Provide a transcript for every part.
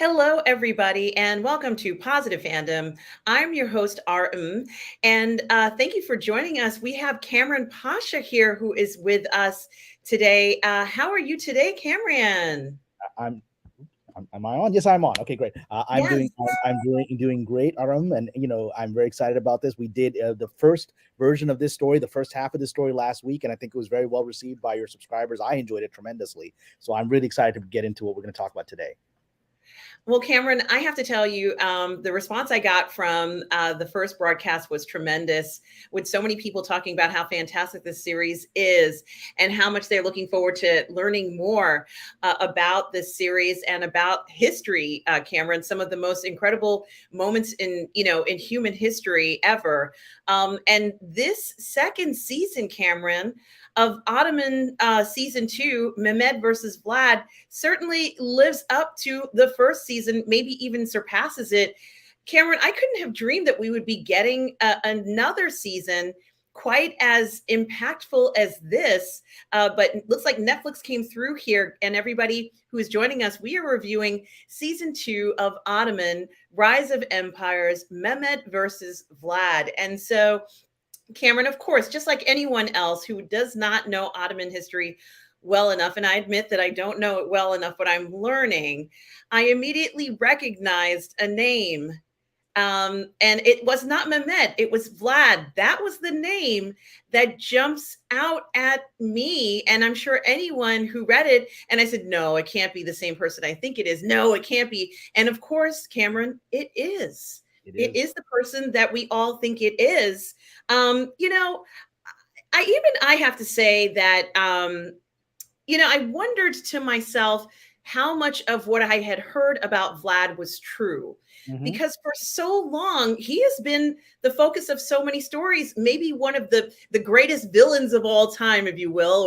Hello, everybody, and welcome to Positive Fandom. I'm your host, RM, and thank you for joining us. We have Kamran Pasha here who is with us today. How are you today, Kamran? I'm, am I on? Yes, I'm on. Okay, great. Yes. I'm doing great, Aram, and I'm very excited about this. We did the first version of this story, the first half of this story last week, and I think it was very well received by your subscribers. I enjoyed it tremendously, so I'm really excited to get into what we're going to talk about today. Well, Kamran, I have to tell you, the response I got from the first broadcast was tremendous, with so many people talking about how fantastic this series is and how much they're looking forward to learning more about this series and about history, Kamran, some of the most incredible moments in human history ever. And this second season, Kamran, of Ottoman season two, MEHMED versus VLAD, certainly lives up to the first season, maybe even surpasses it. Kamran, I couldn't have dreamed that we would be getting another season quite as impactful as this. But it looks like Netflix came through here, and everybody who is joining us, we are reviewing season two of Ottoman, Rise of Empires, MEHMED versus VLAD. And so, Kamran, of course, just like anyone else who does not know Ottoman history well enough, and I admit that I don't know it well enough, but I'm learning, I immediately recognized a name. And it was not Mehmed, it was Vlad. That was the name that jumps out at me. And I'm sure anyone who read it, and I said, no, it can't be the same person I think it is. No, it can't be. And of course, Kamran, it is. It It is. is the person that we all think it is. You know, I have to say that I wondered to myself how much of what I had heard about Vlad was true. Hmm. Because for so long, he has been the focus of so many stories, maybe one of the greatest villains of all time, if you will,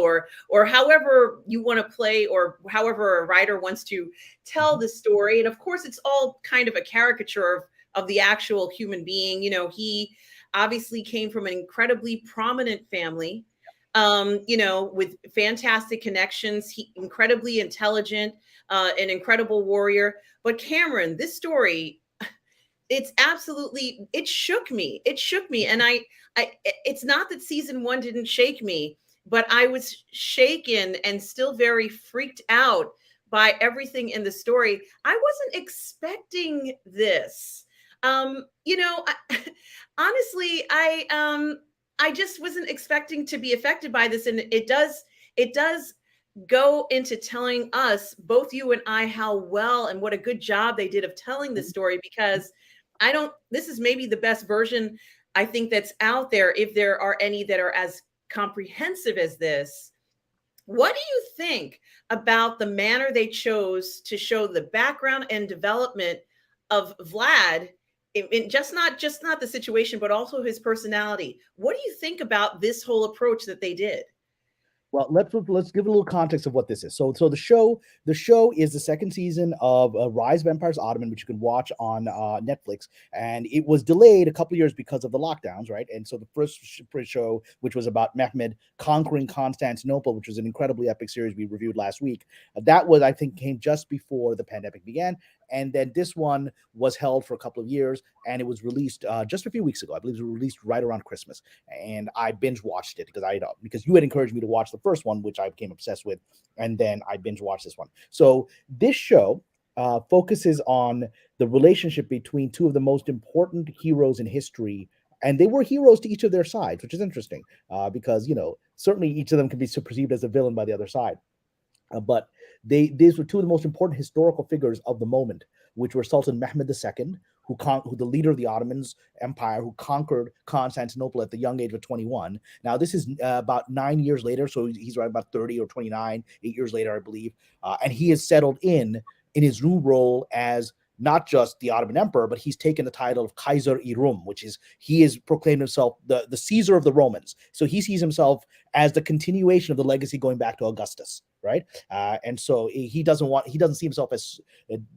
or however you want to play, or however a writer wants to tell the story. And of course, it's all kind of a caricature of the actual human being. He obviously came from an incredibly prominent family, with fantastic connections. He incredibly intelligent, an incredible warrior. But Kamran, this story, it shook me. It shook me. And it's not that season one didn't shake me, but I was shaken and still very freaked out by everything in the story. I wasn't expecting this. Honestly, I just wasn't expecting to be affected by this. And it does go into telling us, both you and I, how well and what a good job they did of telling the story, because this is maybe the best version I think that's out there, if there are any that are as comprehensive as this. What do you think about the manner they chose to show the background and development of Vlad, in just not the situation, but also his personality? What do you think about this whole approach that they did? Well, let's give a little context of what this is. So the show is the second season of Rise of Empires Ottoman, which you can watch on Netflix, and it was delayed a couple of years because of the lockdowns, right? And so the first show, which was about Mehmed conquering Constantinople, which was an incredibly epic series we reviewed last week, that was, I think, came just before the pandemic began. And then this one was held for a couple of years, and it was released just a few weeks ago. I believe it was released right around Christmas, and I binge watched it because you had encouraged me to watch the first one, which I became obsessed with, and then I binge watched this one. So this show focuses on the relationship between two of the most important heroes in history, and they were heroes to each of their sides, which is interesting because certainly each of them can be perceived as a villain by the other side. But these were two of the most important historical figures of the moment, which were Sultan Mehmed II, who the leader of the Ottomans Empire, who conquered Constantinople at the young age of 21. Now, this is about 9 years later, so he's right about 30 or 29, 8 years later, I believe, and he is settled in his new role as not just the Ottoman emperor, but he's taken the title of Kaiser-i Rum, which is he has proclaimed himself the Caesar of the Romans. So he sees himself as the continuation of the legacy going back to Augustus, right? And so he doesn't see himself as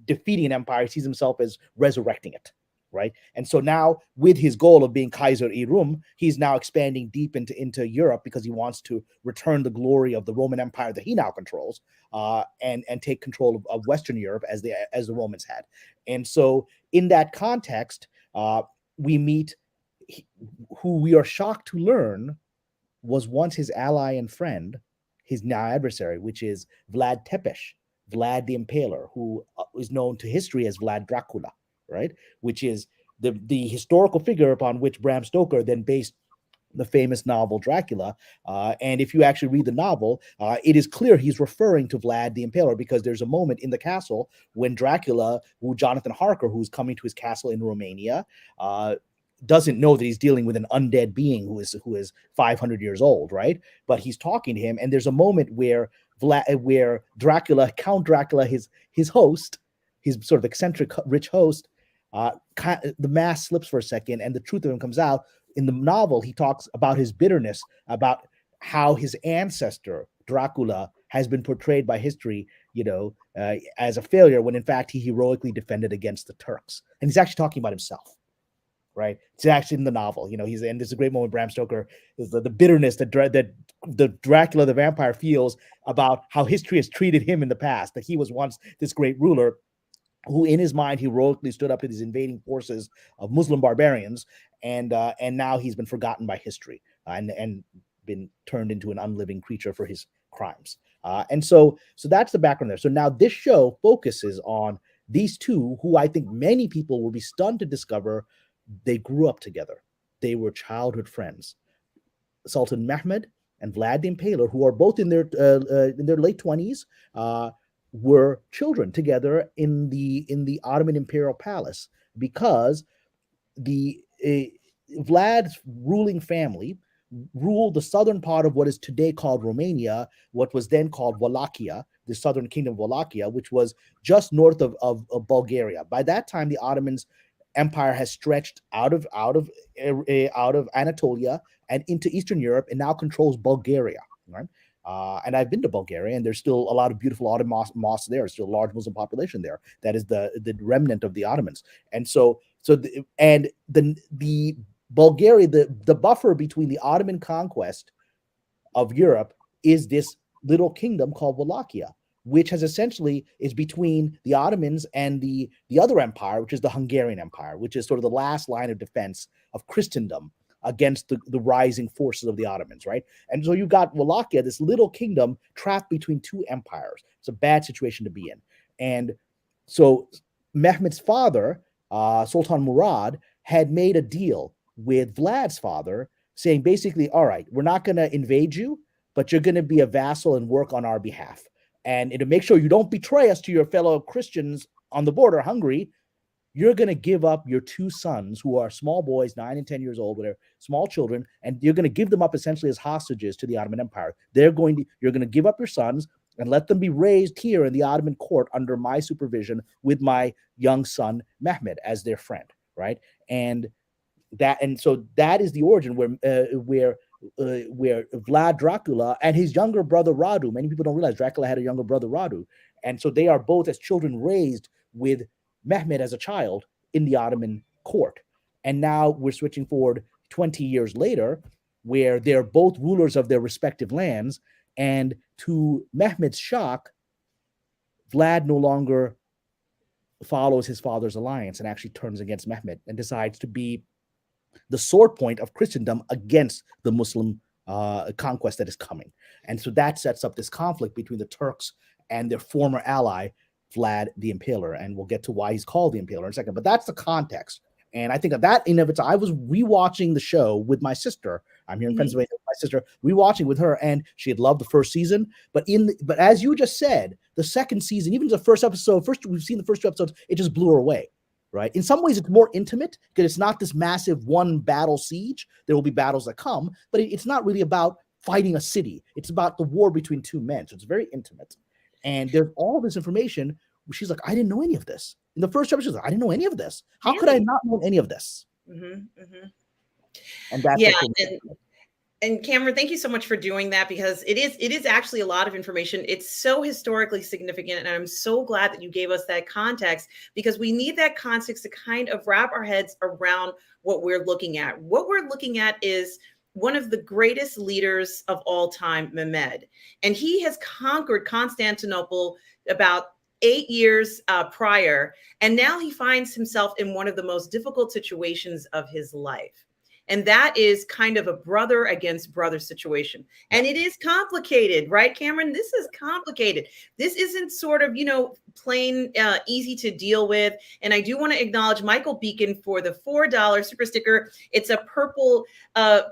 defeating an empire. He sees himself as resurrecting it. right? And so now, with his goal of being Kaiser-i-Rum, he's now expanding deep into Europe because he wants to return the glory of the Roman Empire that he now controls, and take control of Western Europe as the Romans had. And so, in that context, we meet who we are shocked to learn was once his ally and friend, his now adversary, which is Vlad Tepes, Vlad the Impaler, who is known to history as Vlad Dracula, right? Which is the historical figure upon which Bram Stoker then based the famous novel Dracula. And if you actually read the novel, it is clear he's referring to Vlad the Impaler, because there's a moment in the castle when Dracula, who Jonathan Harker, who's coming to his castle in Romania, doesn't know that he's dealing with an undead being who is 500 years old, right? But he's talking to him, and there's a moment where Dracula, Count Dracula, his host, his sort of eccentric rich host, the mask slips for a second, and the truth of him comes out. In the novel, he talks about his bitterness about how his ancestor Dracula has been portrayed by history, as a failure, when in fact he heroically defended against the Turks, and he's actually talking about himself. Right, it's actually in the novel. And there's a great moment. Bram Stoker is the bitterness that the Dracula the vampire feels about how history has treated him in the past. That he was once this great ruler, who in his mind heroically stood up to these invading forces of Muslim barbarians, and now he's been forgotten by history, and been turned into an unliving creature for his crimes. And so that's the background there. So now this show focuses on these two, who I think many people will be stunned to discover they grew up together. They were childhood friends. Sultan Mehmed and Vlad the Impaler, who are both in their late 20s, were children together in the Ottoman imperial palace, because the Vlad's ruling family ruled the southern part of what is today called Romania, what was then called Wallachia, the southern kingdom of Wallachia, which was just north of Bulgaria. By that time, the Ottomans empire has stretched out of Anatolia and into Eastern Europe, and now controls Bulgaria. Right, and I've been to Bulgaria, and there's still a lot of beautiful Ottoman mosques there. There's still a large Muslim population there. That is the remnant of the Ottomans. And the Bulgaria, the buffer between the Ottoman conquest of Europe is this little kingdom called Wallachia, which has essentially is between the Ottomans and the other empire, which is the Hungarian Empire, which is sort of the last line of defense of Christendom against the rising forces of the Ottomans, right? And so you've got Wallachia, this little kingdom trapped between two empires. It's a bad situation to be in. And so Mehmed's father, Sultan Murad, had made a deal with Vlad's father, saying basically, all right, we're not going to invade you, but you're going to be a vassal and work on our behalf. And to make sure you don't betray us to your fellow Christians on the border, Hungary, you're going to give up your two sons, who are small boys, 9 and 10 years old, they're small children, and you're going to give them up essentially as hostages to the Ottoman Empire. You're going to give up your sons and let them be raised here in the Ottoman court under my supervision, with my young son Mehmed as their friend, right? And so that is the origin where Vlad Dracula and his younger brother Radu. Many people don't realize Dracula had a younger brother Radu, and so they are both as children raised with Mehmed as a child in the Ottoman court. And now we're switching forward 20 years later, where they're both rulers of their respective lands, and to Mehmed's shock, Vlad no longer follows his father's alliance and actually turns against Mehmed and decides to be the sword point of Christendom against the Muslim conquest that is coming. And so that sets up this conflict between the Turks and their former ally, Vlad the Impaler. And we'll get to why he's called the Impaler in a second. But that's the context. And I think of that in of itself. I was rewatching the show with my sister. I'm here in Pennsylvania with my sister, rewatching with her, and she had loved the first season. But as you just said, the second season, even the first episode, we've seen the first 2 episodes, it just blew her away. Right. In some ways, it's more intimate because it's not this massive one battle siege. There will be battles that come, but it's not really about fighting a city. It's about the war between two men. So it's very intimate. And there's all this information. She's like, I didn't know any of this. In the first episode, she's like, I didn't know any of this. How could I not know any of this? Mm-hmm, mm-hmm. And that's And Cameron, thank you so much for doing that, because it is actually a lot of information. It's so historically significant, and I'm so glad that you gave us that context, because we need that context to kind of wrap our heads around what we're looking at. What we're looking at is one of the greatest leaders of all time, Mehmed, and he has conquered Constantinople about 8 years prior, and now he finds himself in one of the most difficult situations of his life. And that is kind of a brother against brother situation. And it is complicated, right, Cameron? This is complicated. This isn't sort of, plain easy to deal with. And I do want to acknowledge Michael Beacon for the $4 super sticker. It's a purple,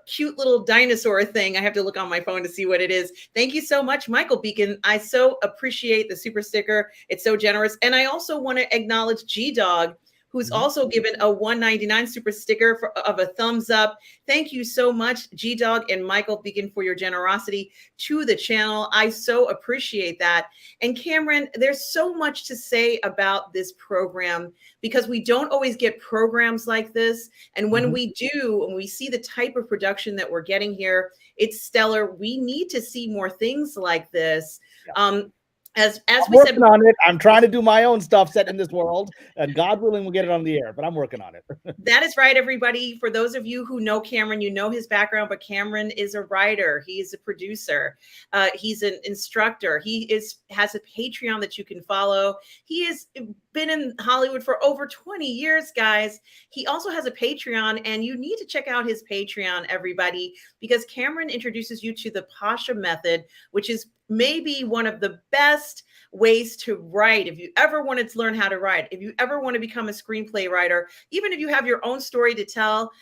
cute little dinosaur thing. I have to look on my phone to see what it is. Thank you so much, Michael Beacon. I so appreciate the super sticker. It's so generous. And I also want to acknowledge G-Dog, who's also given a $1.99 super sticker of a thumbs up. Thank you so much, G-Dog and Michael Beacon, for your generosity to the channel. I so appreciate that. And Cameron, there's so much to say about this program, because we don't always get programs like this. And when we do, and we see the type of production that we're getting here, it's stellar. We need to see more things like this. As we said, working on it. I'm trying to do my own stuff set in this world, and God willing, we'll get it on the air, but I'm working on it. That is right, everybody. For those of you who know Cameron, you know his background, but Cameron is a writer. He is a producer. He's an instructor. He has a Patreon that you can follow. He has been in Hollywood for over 20 years, guys. He also has a Patreon, and you need to check out his Patreon, everybody, because Cameron introduces you to the Pasha method, which is maybe one of the best ways to write. If you ever wanted to learn how to write, if you ever want to become a screenplay writer, even if you have your own story to tell,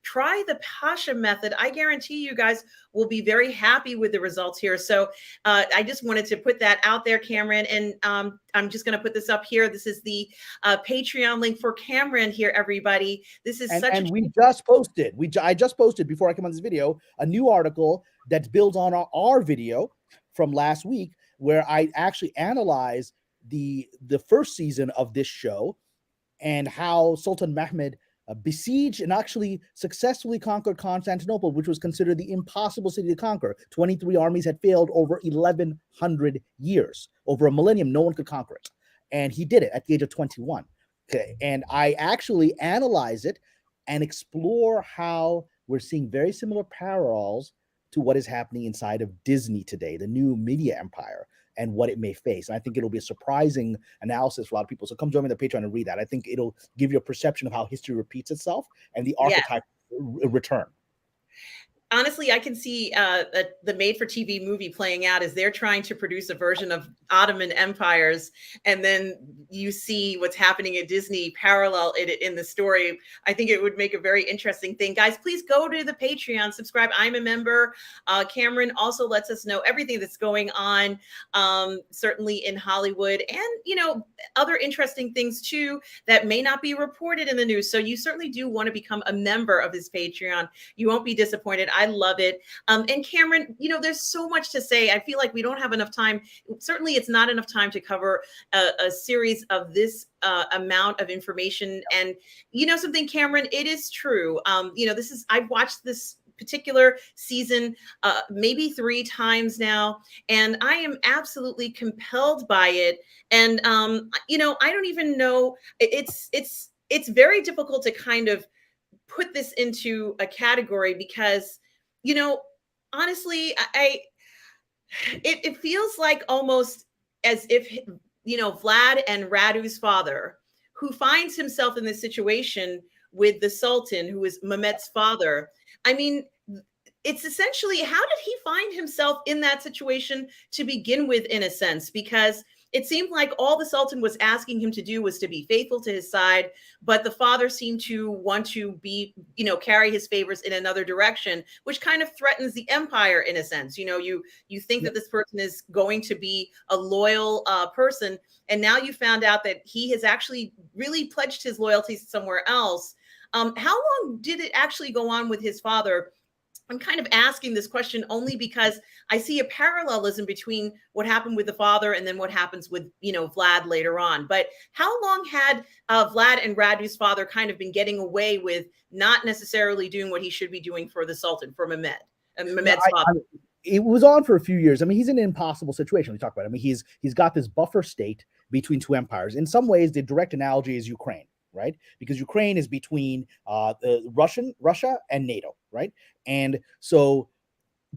try the Pasha method. I guarantee you guys will be very happy with the results here. So I just wanted to put that out there, Cameron. And I'm just going to put this up here. This is the Patreon link for Cameron here, everybody. This is and we just posted. I just posted, before I come on this video, a new article that builds on our video from last week, where I actually analyze the first season of this show and how Sultan Mehmed besieged and actually successfully conquered Constantinople, which was considered the impossible city to conquer. 23 armies had failed over 1,100 years. Over a millennium, no one could conquer it. And he did it at the age of 21. Okay. And I actually analyze it and explore how we're seeing very similar parallels to what is happening inside of Disney today, the new media empire, and what it may face. And I think it'll be a surprising analysis for a lot of people. So come join me on the Patreon and read that. I think it'll give you a perception of how history repeats itself and the archetype return. Honestly, I can see the made-for-TV movie playing out as they're trying to produce a version of Ottoman empires, and then you see what's happening at Disney parallel in the story. I think it would make a very interesting thing. Guys, please go to the Patreon, subscribe. I'm a member. Cameron also lets us know everything that's going on, certainly in Hollywood, and other interesting things too that may not be reported in the news. So you certainly do want to become a member of his Patreon. You won't be disappointed. I love it. And Cameron, there's so much to say. I feel like we don't have enough time. Certainly it's not enough time to cover a series of this amount of information. And something, Cameron, it is true. I've watched this particular season maybe 3 times now, and I am absolutely compelled by it. And I don't even know, it's very difficult to kind of put this into a category, because honestly, it feels like almost as if Vlad and Radu's father, who finds himself in this situation with the Sultan, who is Mehmed's father. I mean, it's essentially, how did he find himself in that situation to begin with, in a sense? Because it seemed like all the Sultan was asking him to do was to be faithful to his side, but the father seemed to want to be, carry his favors in another direction, which kind of threatens the empire in a sense. You think that this person is going to be a loyal person, and now you found out that he has actually really pledged his loyalties somewhere else. How long did it actually go on with his father? I'm kind of asking this question only because I see a parallelism between what happened with the father and then what happens with, Vlad later on. But how long had Vlad and Radu's father kind of been getting away with not necessarily doing what he should be doing for the Sultan, for Mehmed? No, Mehmed's father. it was on for a few years. I mean, he's in an impossible situation. We talk about it. I mean, he's got this buffer state between two empires. In some ways, the direct analogy is Ukraine, right? Because Ukraine is between Russia and NATO, right? And so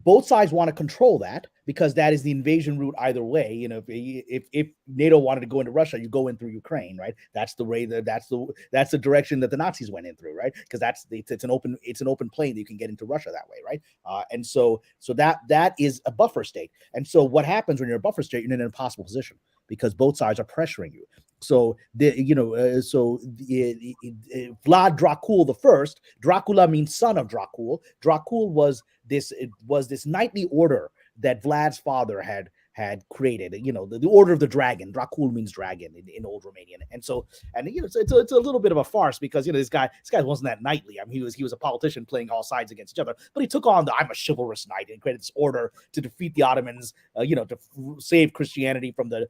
both sides want to control that because that is the invasion route either way. You know, if NATO wanted to go into Russia, you go in through Ukraine, right? That's the way that's the direction that the Nazis went in through, right? Because it's an open plane that you can get into Russia that way, right? And so that is a buffer state. And so what happens when you're a buffer state? You're in an impossible position because both sides are pressuring you. So Vlad Dracul the First. Dracula means son of Dracul. Dracul was this knightly order that Vlad's father had created. You know, the Order of the Dragon. Dracul means dragon in Old Romanian, and you know, it's a little bit of a farce because you know this guy wasn't that knightly. I mean, he was a politician playing all sides against each other, but he took on the I'm a chivalrous knight and created this order to defeat the Ottomans. You know, to save Christianity from the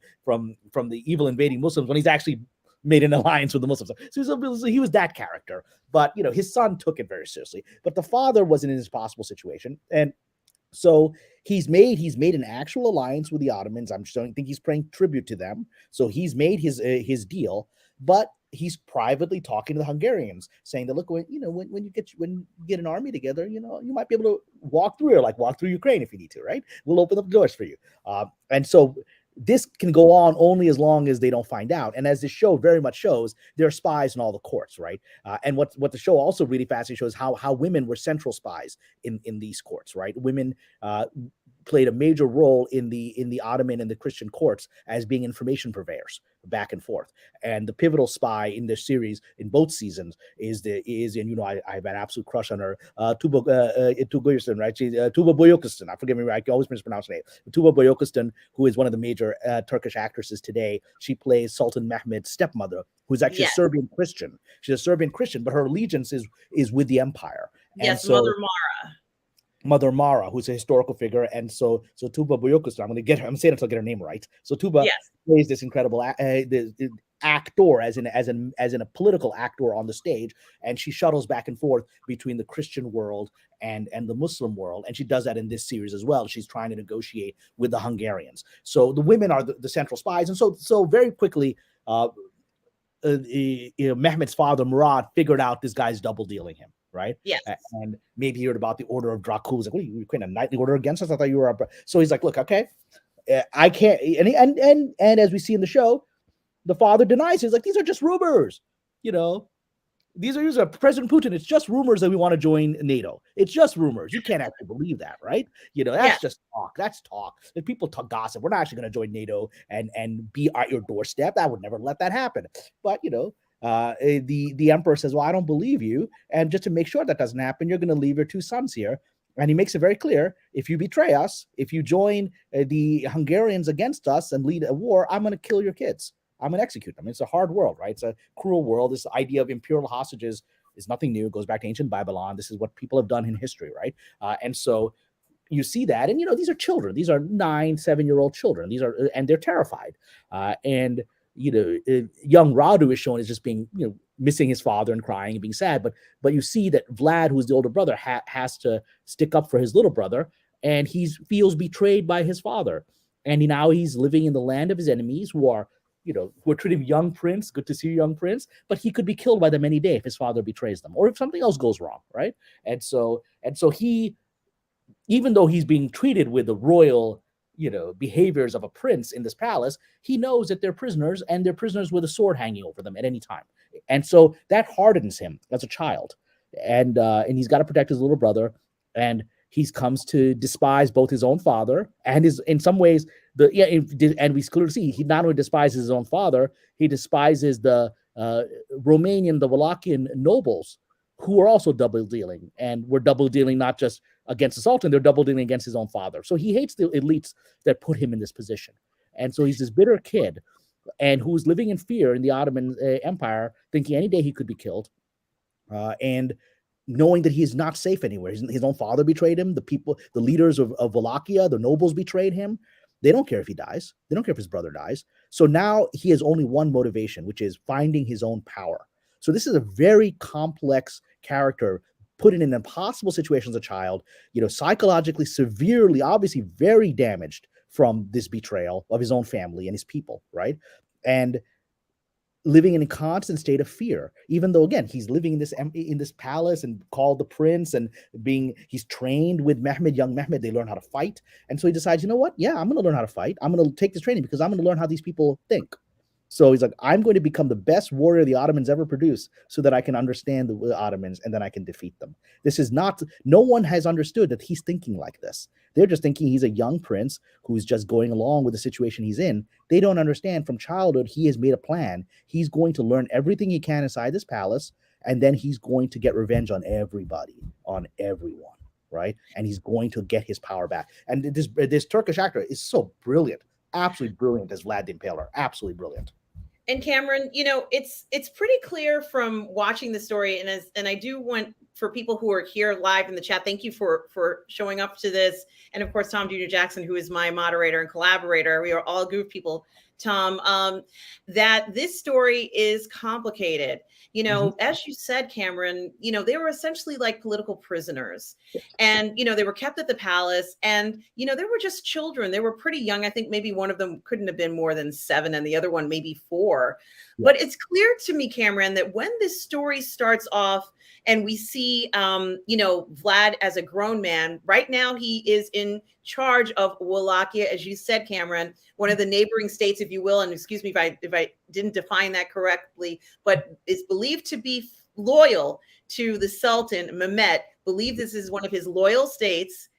evil invading Muslims when he's actually made an alliance with the Muslims. So he was that character, but you know, his son took it very seriously. But the father was in an impossible situation, and so he's made an actual alliance with the Ottomans. I'm just don't think he's paying tribute to them. So he's made his deal, but he's privately talking to the Hungarians, saying that look, when you get an army together, you know, you might be able to walk through Ukraine if you need to, right? We'll open up the doors for you. And so this can go on only as long as they don't find out. And as this show very much shows, there are spies in all the courts, right? And what the show also really fascinating shows how women were central spies in these courts, right? Women played a major role in the Ottoman and the Christian courts as being information purveyors back and forth. And the pivotal spy in this series in both seasons is and you know I have an absolute crush on her, Tuba Boyokistan, right? She's Tuba Boyokistan. I forgive me, I can always mispronounce her name. Tuba Boyokistan, who is one of the major Turkish actresses today. She plays Sultan Mehmed's stepmother, who's actually a Serbian Christian. She's a Serbian Christian, but her allegiance is with the empire. Yes, and so, Mother Mara, who's a historical figure, and so Tuba Boyokistan. I'm saying it until I get her name right. So Tuba plays this incredible actor, as in a political actor on the stage, and she shuttles back and forth between the Christian world and the Muslim world, and she does that in this series as well. She's trying to negotiate with the Hungarians. So the women are the central spies, and so very quickly. Mehmed's father Murad figured out this guy's double dealing him, right? Yes. And maybe he heard about the Order of Dracul. He's like, "What are you creating a knightly order against us? I thought you were a..." So he's like, "Look, okay, I can't." And as we see in the show, the father denies. He's like, "These are just rumors, you know. These are President Putin. It's just rumors that we want to join NATO. It's just rumors. You can't actually believe that, right? You know, that's just talk. That's talk. If people talk gossip, we're not actually going to join NATO and be at your doorstep. I would never let that happen." But you know, the emperor says, "Well, I don't believe you, and just to make sure that doesn't happen, you're going to leave your two sons here." And he makes it very clear: if you betray us, if you join the Hungarians against us and lead a war, I'm going to kill your kids. I'm going to execute them. It's a hard world, right? It's a cruel world. This idea of imperial hostages is nothing new. It goes back to ancient Babylon. This is what people have done in history, right? And so you see that, and you know, these are children. These are 9, 7-year-old children. And they're terrified. And you know, young Radu is shown as just being, you know, missing his father and crying and being sad. But you see that Vlad, who's the older brother, has to stick up for his little brother, and he feels betrayed by his father. And now he's living in the land of his enemies, who are treating young prince. Good to see you, young prince. But he could be killed by them any day if his father betrays them, or if something else goes wrong, right? And so he, even though he's being treated with the royal, behaviors of a prince in this palace, he knows that they're prisoners, and they're prisoners with a sword hanging over them at any time. And so that hardens him as a child, and he's got to protect his little brother, and he comes to despise both his own father and in some ways, and we clearly see he not only despises his own father, he despises the Romanian, the Wallachian nobles, who are also double dealing, and were double dealing not just against the Sultan, they're double dealing against his own father. So he hates the elites that put him in this position. And so he's this bitter kid, and who's living in fear in the Ottoman Empire, thinking any day he could be killed, and knowing that he is not safe anywhere. His own father betrayed him. The leaders of Wallachia, the nobles betrayed him. They don't care if he dies. They don't care if his brother dies. So now he has only one motivation, which is finding his own power. So this is a very complex character put in an impossible situation as a child, psychologically, severely, obviously very damaged from this betrayal of his own family and his people, right? And living in a constant state of fear, even though again he's living in this palace and called the prince, and he's trained with Mehmed, young Mehmed. They learn how to fight, and so he decides, you know what? Yeah, I'm going to learn how to fight. I'm going to take this training because I'm going to learn how these people think. So he's like, I'm going to become the best warrior the Ottomans ever produced so that I can understand the Ottomans and then I can defeat them. This is not, no one has understood that he's thinking like this. They're just thinking he's a young prince who's just going along with the situation he's in. They don't understand from childhood, he has made a plan. He's going to learn everything he can inside this palace, and then he's going to get revenge on everybody, on everyone, right? And he's going to get his power back. And this Turkish actor is so brilliant, absolutely brilliant as Vlad the Impaler, absolutely brilliant. And Kamran, it's pretty clear from watching the story, and I do want, for people who are here live in the chat, thank you for showing up to this, and of course Tom Jr. Jackson, who is my moderator and collaborator. We are all Goof people, Tom. That this story is complicated. As you said, Kamran, they were essentially like political prisoners, and they were kept at the palace, and they were just children. They were pretty young. I think maybe one of them couldn't have been more than 7, and the other one maybe 4. Yeah. But it's clear to me, Kamran, that when this story starts off and we see, Vlad as a grown man, right now he is in charge of Wallachia, as you said, Kamran, one of the neighboring states, if you will. And excuse me if I didn't define that correctly, but is believed to be loyal to the Sultan, Mehmed, believe this is one of his loyal states.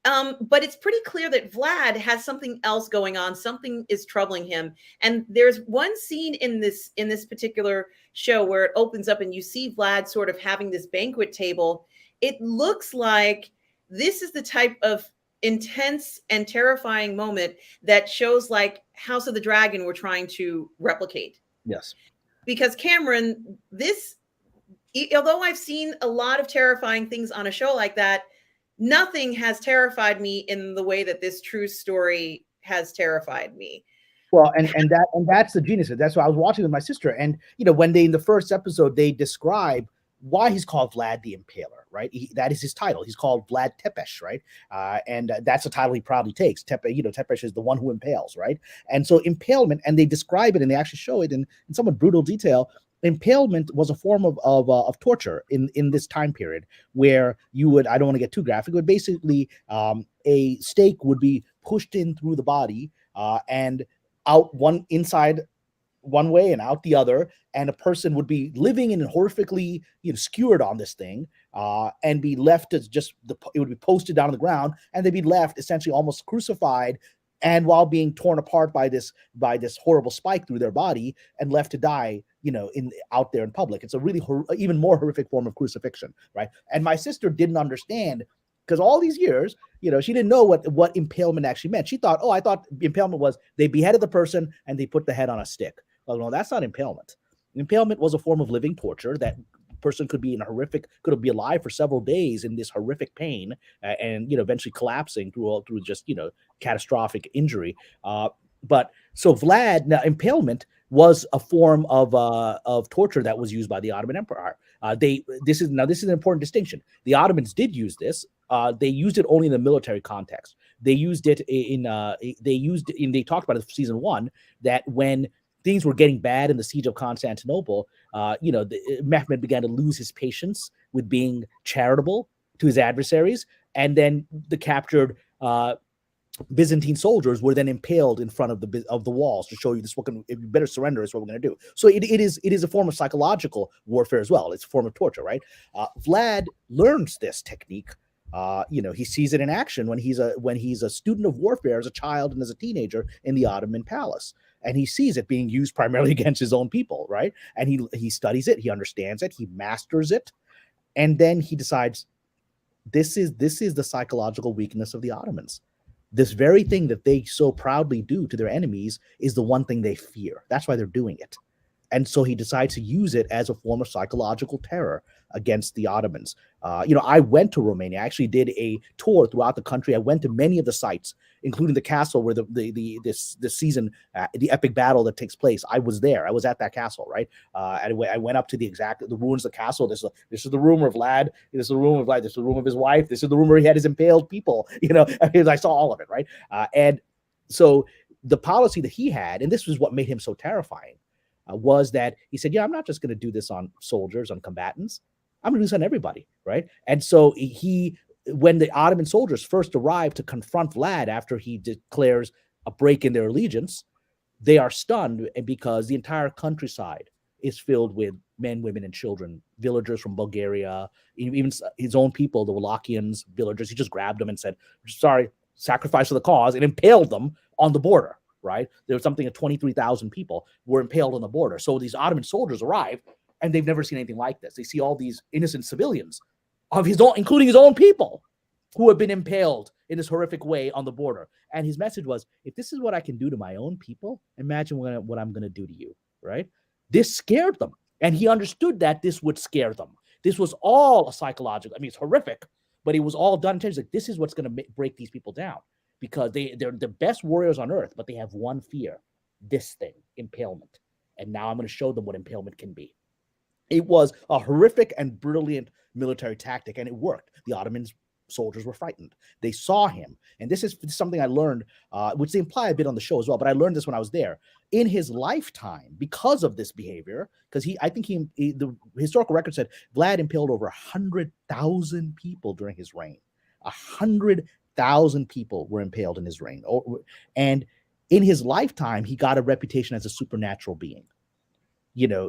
But it's pretty clear that Vlad has something else going on. Something is troubling him. And there's one scene in this particular show where it opens up and you see Vlad sort of having this banquet table. It looks like this is the type of intense and terrifying moment that shows like House of the Dragon we're trying to replicate. Yes. Because Kamran, although I've seen a lot of terrifying things on a show like that, nothing has terrified me in the way that this true story has terrified me. Well, and that's the genius of it. That's why I was watching with my sister. And when in the first episode they describe why he's called Vlad the Impaler, right? That is his title. He's called Vlad Tepes, right? And that's a title he proudly takes. Tepes is the one who impales, right? And so impalement, and they describe it and they actually show it in somewhat brutal detail. Impalement was a form of torture in this time period where you would, I don't want to get too graphic, but basically a stake would be pushed in through the body and out inside one way and out the other, and a person would be living in horrifically skewered on this thing and be left as it would be posted down on the ground, and they'd be left essentially almost crucified, and while being torn apart by this horrible spike through their body and left to die out there in public. It's a really even more horrific form of crucifixion, right? And my sister didn't understand, because all these years, she didn't know what impalement actually meant. She thought, I thought impalement was they beheaded the person and they put the head on a stick. Well, no, that's not impalement. Impalement was a form of living torture that person could be be alive for several days in this horrific pain and eventually collapsing through just catastrophic injury. But so Vlad, now impalement was a form of torture that was used by the Ottoman Empire. This is an important distinction. The Ottomans did use this. They used it only in the military context. They used it they talked about it in season 1, that when things were getting bad in the siege of Constantinople, Mehmed began to lose his patience with being charitable to his adversaries, and then the captured Byzantine soldiers were then impaled in front of the walls to show you this. If you better surrender, is what we're going to do. So it is a form of psychological warfare as well. It's a form of torture, right? Vlad learns this technique. He sees it in action when he's a student of warfare as a child and as a teenager in the Ottoman palace, and he sees it being used primarily against his own people, right? And he studies it, he understands it, he masters it, and then he decides this is the psychological weakness of the Ottomans. This very thing that they so proudly do to their enemies is the one thing they fear. That's why they're doing it. And so he decides to use it as a form of psychological terror against the Ottomans. I went to Romania. I actually did a tour throughout the country. I went to many of the sites, including the castle where this season, the epic battle that takes place. I was there. I was at that castle, right? I went up to the ruins of the castle. This is the room of Vlad. This is the room of Vlad. This is the room of his wife. This is the room where he had his impaled people. I saw all of it, right? And so the policy that he had, and this was what made him so terrifying, was that he said, I'm not just going to do this on soldiers, on combatants. I'm going to do this on everybody, right? And so when the Ottoman soldiers first arrive to confront Vlad after he declares a break in their allegiance, they are stunned because the entire countryside is filled with men, women, and children, villagers from Bulgaria, even his own people, the Wallachians, villagers. He just grabbed them and said, sorry, sacrifice for the cause, and impaled them on the border, right? There was something like 23,000 people were impaled on the border. So these Ottoman soldiers arrive, and they've never seen anything like this. They see all these innocent civilians of his own, including his own people, who have been impaled in this horrific way on the border. And his message was, if this is what I can do to my own people, imagine what I'm going to do to you, right? This scared them. And he understood that this would scare them. This was all a psychological, it's horrific, but it was all done in terms of, this is what's going to break these people down, because they're the best warriors on earth, but they have one fear, this thing, impalement. And now I'm going to show them what impalement can be. It was a horrific and brilliant military tactic, and it worked. The Ottomans soldiers were frightened. They saw him. And this is something I learned, which they imply a bit on the show as well, but I learned this when I was there. In his lifetime, because of this behavior, because the historical record said Vlad impaled over 100,000 people during his reign. 100,000 people were impaled in his reign. And in his lifetime, he got a reputation as a supernatural being.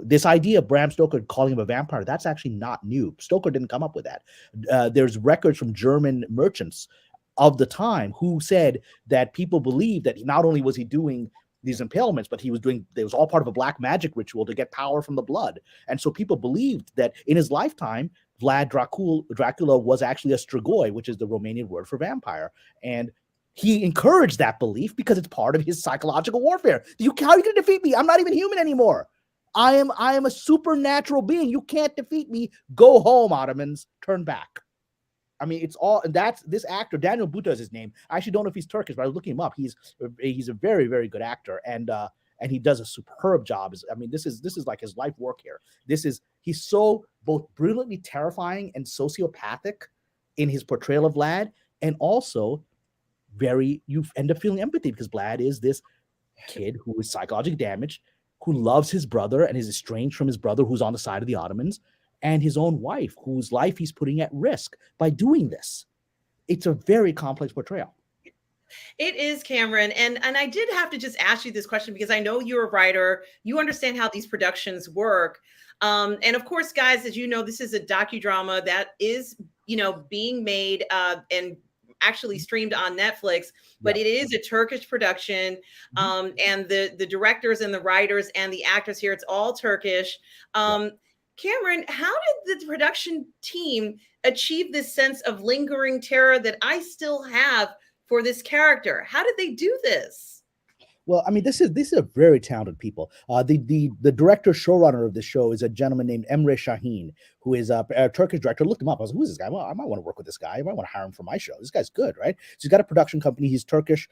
This idea of Bram Stoker calling him a vampire, that's actually not new. Stoker didn't come up with that. There's records from German merchants of the time who said that people believed that not only was he doing these impalements, but it was all part of a black magic ritual to get power from the blood. And so people believed that in his lifetime, Vlad Dracula was actually a strigoi, which is the Romanian word for vampire. And he encouraged that belief because it's part of his psychological warfare. How are you going to defeat me? I'm not even human anymore. I am a supernatural being. You can't defeat me. Go home, Ottomans. Turn back. It's all, and that's this actor, Daniel Buta is his name. I actually don't know if he's Turkish, but I was looking him up. He's a very, very good actor, and he does a superb job. This is like his life work here. He's so both brilliantly terrifying and sociopathic in his portrayal of Vlad, and also you end up feeling empathy because Vlad is this kid who is psychologically damaged, who loves his brother and is estranged from his brother who's on the side of the Ottomans, and his own wife, whose life he's putting at risk by doing this. It's a very complex portrayal. It is, Kamran. And I did have to just ask you this question because I know you're a writer. You understand how these productions work. And of course, guys, as you know, this is a docudrama that is, being made and actually streamed on Netflix, but it is a Turkish production. And the directors and the writers and the actors here, it's all Turkish. Kamran, how did the production team achieve this sense of lingering terror that I still have for this character? How did they do this? Well, this is a very talented people. The director showrunner of the show is a gentleman named Emre Şahin, who is a Turkish director. Looked him up. I was like, who's this guy? Well, I might want to work with this guy. I might want to hire him for my show. This guy's good, right? So he's got a production company. He's Turkish,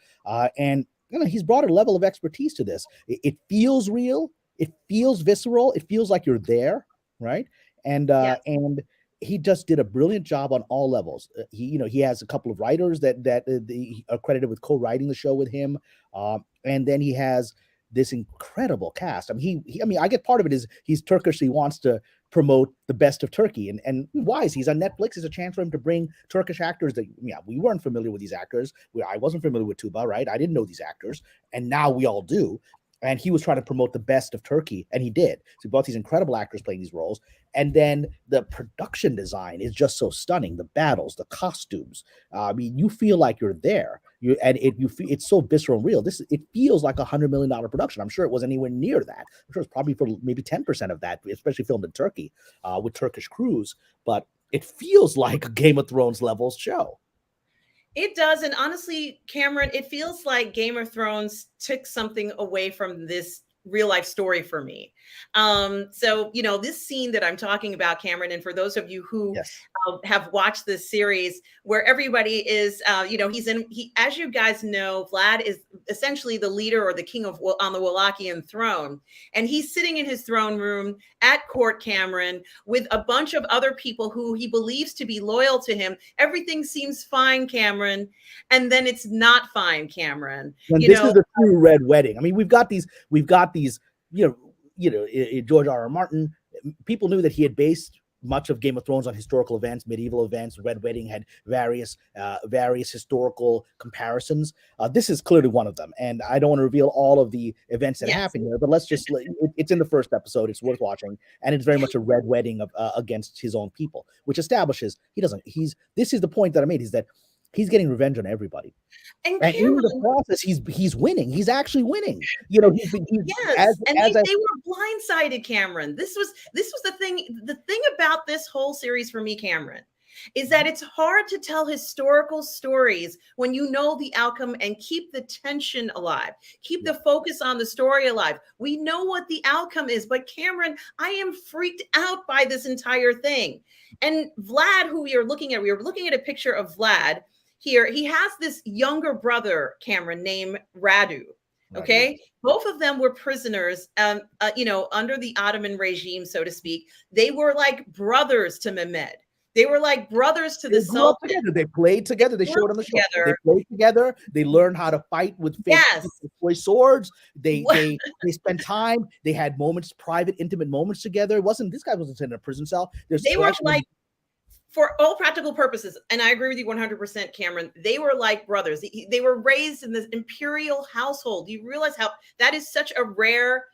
and he's brought a level of expertise to this. It feels real. It feels visceral. It feels like you're there, right? And he just did a brilliant job on all levels. He has a couple of writers that are credited with co-writing the show with him, and then he has this incredible cast. I get part of it is he's Turkish, so he wants to promote the best of Turkey, and why? He's on Netflix. It's a chance for him to bring Turkish actors that we weren't familiar with these actors. I wasn't familiar with Tuba, right? I didn't know these actors, and now we all do. And he was trying to promote the best of Turkey, and he did. So he brought these incredible actors playing these roles. And then the production design is just so stunning. The battles, the costumes. You feel like you're there. It's so visceral and real. It feels like $100 million production. I'm sure it wasn't anywhere near that. I'm sure it's probably for maybe 10% of that, especially filmed in Turkey with Turkish crews. But it feels like a Game of Thrones level show. It does. And honestly, Kamran, it feels like Game of Thrones took something away from this real life story for me. So, you know, this scene that I'm talking about, Kamran, and for those of you who Yes. Have watched this series where everybody is, you know, as you guys know, Vlad is essentially the leader or the king of on the Wallachian throne. And he's sitting in his throne room at court, Kamran, with a bunch of other people who he believes to be loyal to him. Everything seems fine, Kamran. And then it's not fine, Kamran. And You this know, is a true red wedding. I mean, we've got these, you know, George R. R. Martin, people knew that he had based much of Game of Thrones on historical events, medieval events. Red Wedding had various historical comparisons. This is clearly one of them, and I don't want to reveal all of the events that happen here, but let's just, it's in the first episode. It's worth watching, and it's very much a red wedding of, against his own people, which establishes this is the point that I made, is that he's getting revenge on everybody. And in the process, he's winning. He's actually winning. You know, yes, and they were blindsided, Kamran. This was the thing. The thing about this whole series for me, Kamran, is that it's hard to tell historical stories when you know the outcome and keep the tension alive, keep the focus on the story alive. We know what the outcome is, but Kamran, I am freaked out by this entire thing. And Vlad, who we are looking at a picture of Vlad. Here, he has this younger brother, Kamran, named Radu. Okay, both of them were prisoners, you know, under the Ottoman regime, so to speak. They were like brothers to Mehmed. They were like brothers to the Sultan. They played together. They showed on the show. They played together. They learned how to fight with toy swords. They spent time. They had moments, private, intimate moments together. This guy wasn't in a prison cell. They were like, for all practical purposes, and I agree with you 100%, Kamran, they were like brothers. They were raised in this imperial household. You realize how that is such a rare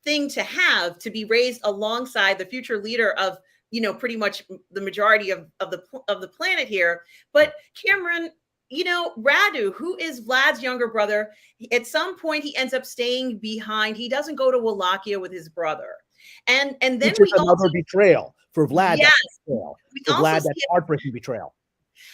thing to have, to be raised alongside the future leader of, you know, pretty much the majority of the planet here. But Kamran, you know, Radu, who is Vlad's younger brother, at some point he ends up staying behind. He doesn't go to Wallachia with his brother. And then which is another betrayal for Vlad. Yes. For Vlad, that's heartbreaking betrayal.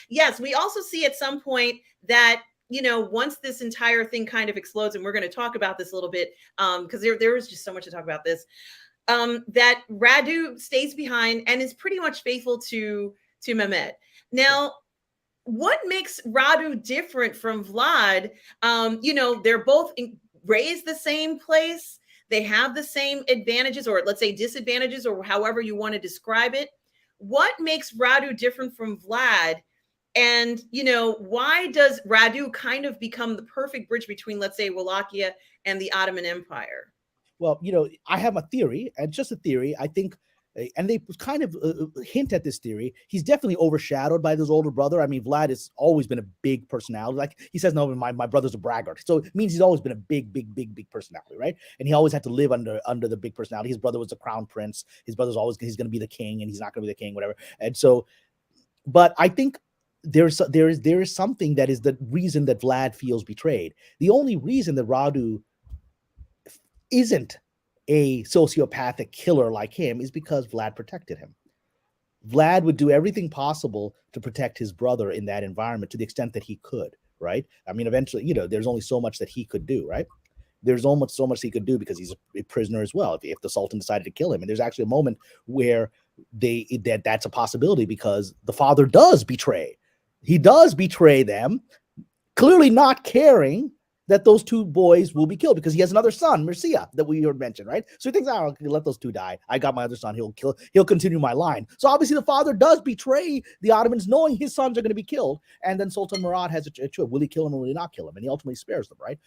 Yes, we also see at some point that, you know, once this entire thing kind of explodes, and we're going to talk about this a little bit, because there is just so much to talk about this, that Radu stays behind and is pretty much faithful to Mehmed. Now, what makes Radu different from Vlad? You know, they're both raised the same place. They have the same advantages, or let's say disadvantages, or however you want to describe it. What makes Radu different from Vlad? And, you know, why does Radu kind of become the perfect bridge between, let's say, Wallachia and the Ottoman Empire? Well, you know, I have a theory, and just a theory. I think, and they kind of hint at this theory. He's definitely overshadowed by his older brother. I mean, Vlad has always been a big personality. Like he says, no, my brother's a braggart. So it means he's always been a big personality, right? And he always had to live under the big personality. His brother was a crown prince. His brother's he's going to be the king, and he's not going to be the king, whatever. And so, but I think there is something that is the reason that Vlad feels betrayed. The only reason that Radu isn't a sociopathic killer like him is because Vlad protected him. Vlad would do everything possible to protect his brother in that environment to the extent that he could, right? I mean, eventually, you know, there's only so much that he could do, right? There's almost so much he could do because he's a prisoner as well. If the Sultan decided to kill him, and there's actually a moment where that's a possibility because the father does betray. He does betray them, clearly not caring that those two boys will be killed because he has another son, Mircea, that we heard mentioned, right? So he thinks, I'll let those two die. I got my other son. He'll continue my line. So obviously the father does betray the Ottomans, knowing his sons are going to be killed. And then Sultan Murad has a choice. Will he kill him or will he not kill him? And he ultimately spares them, right?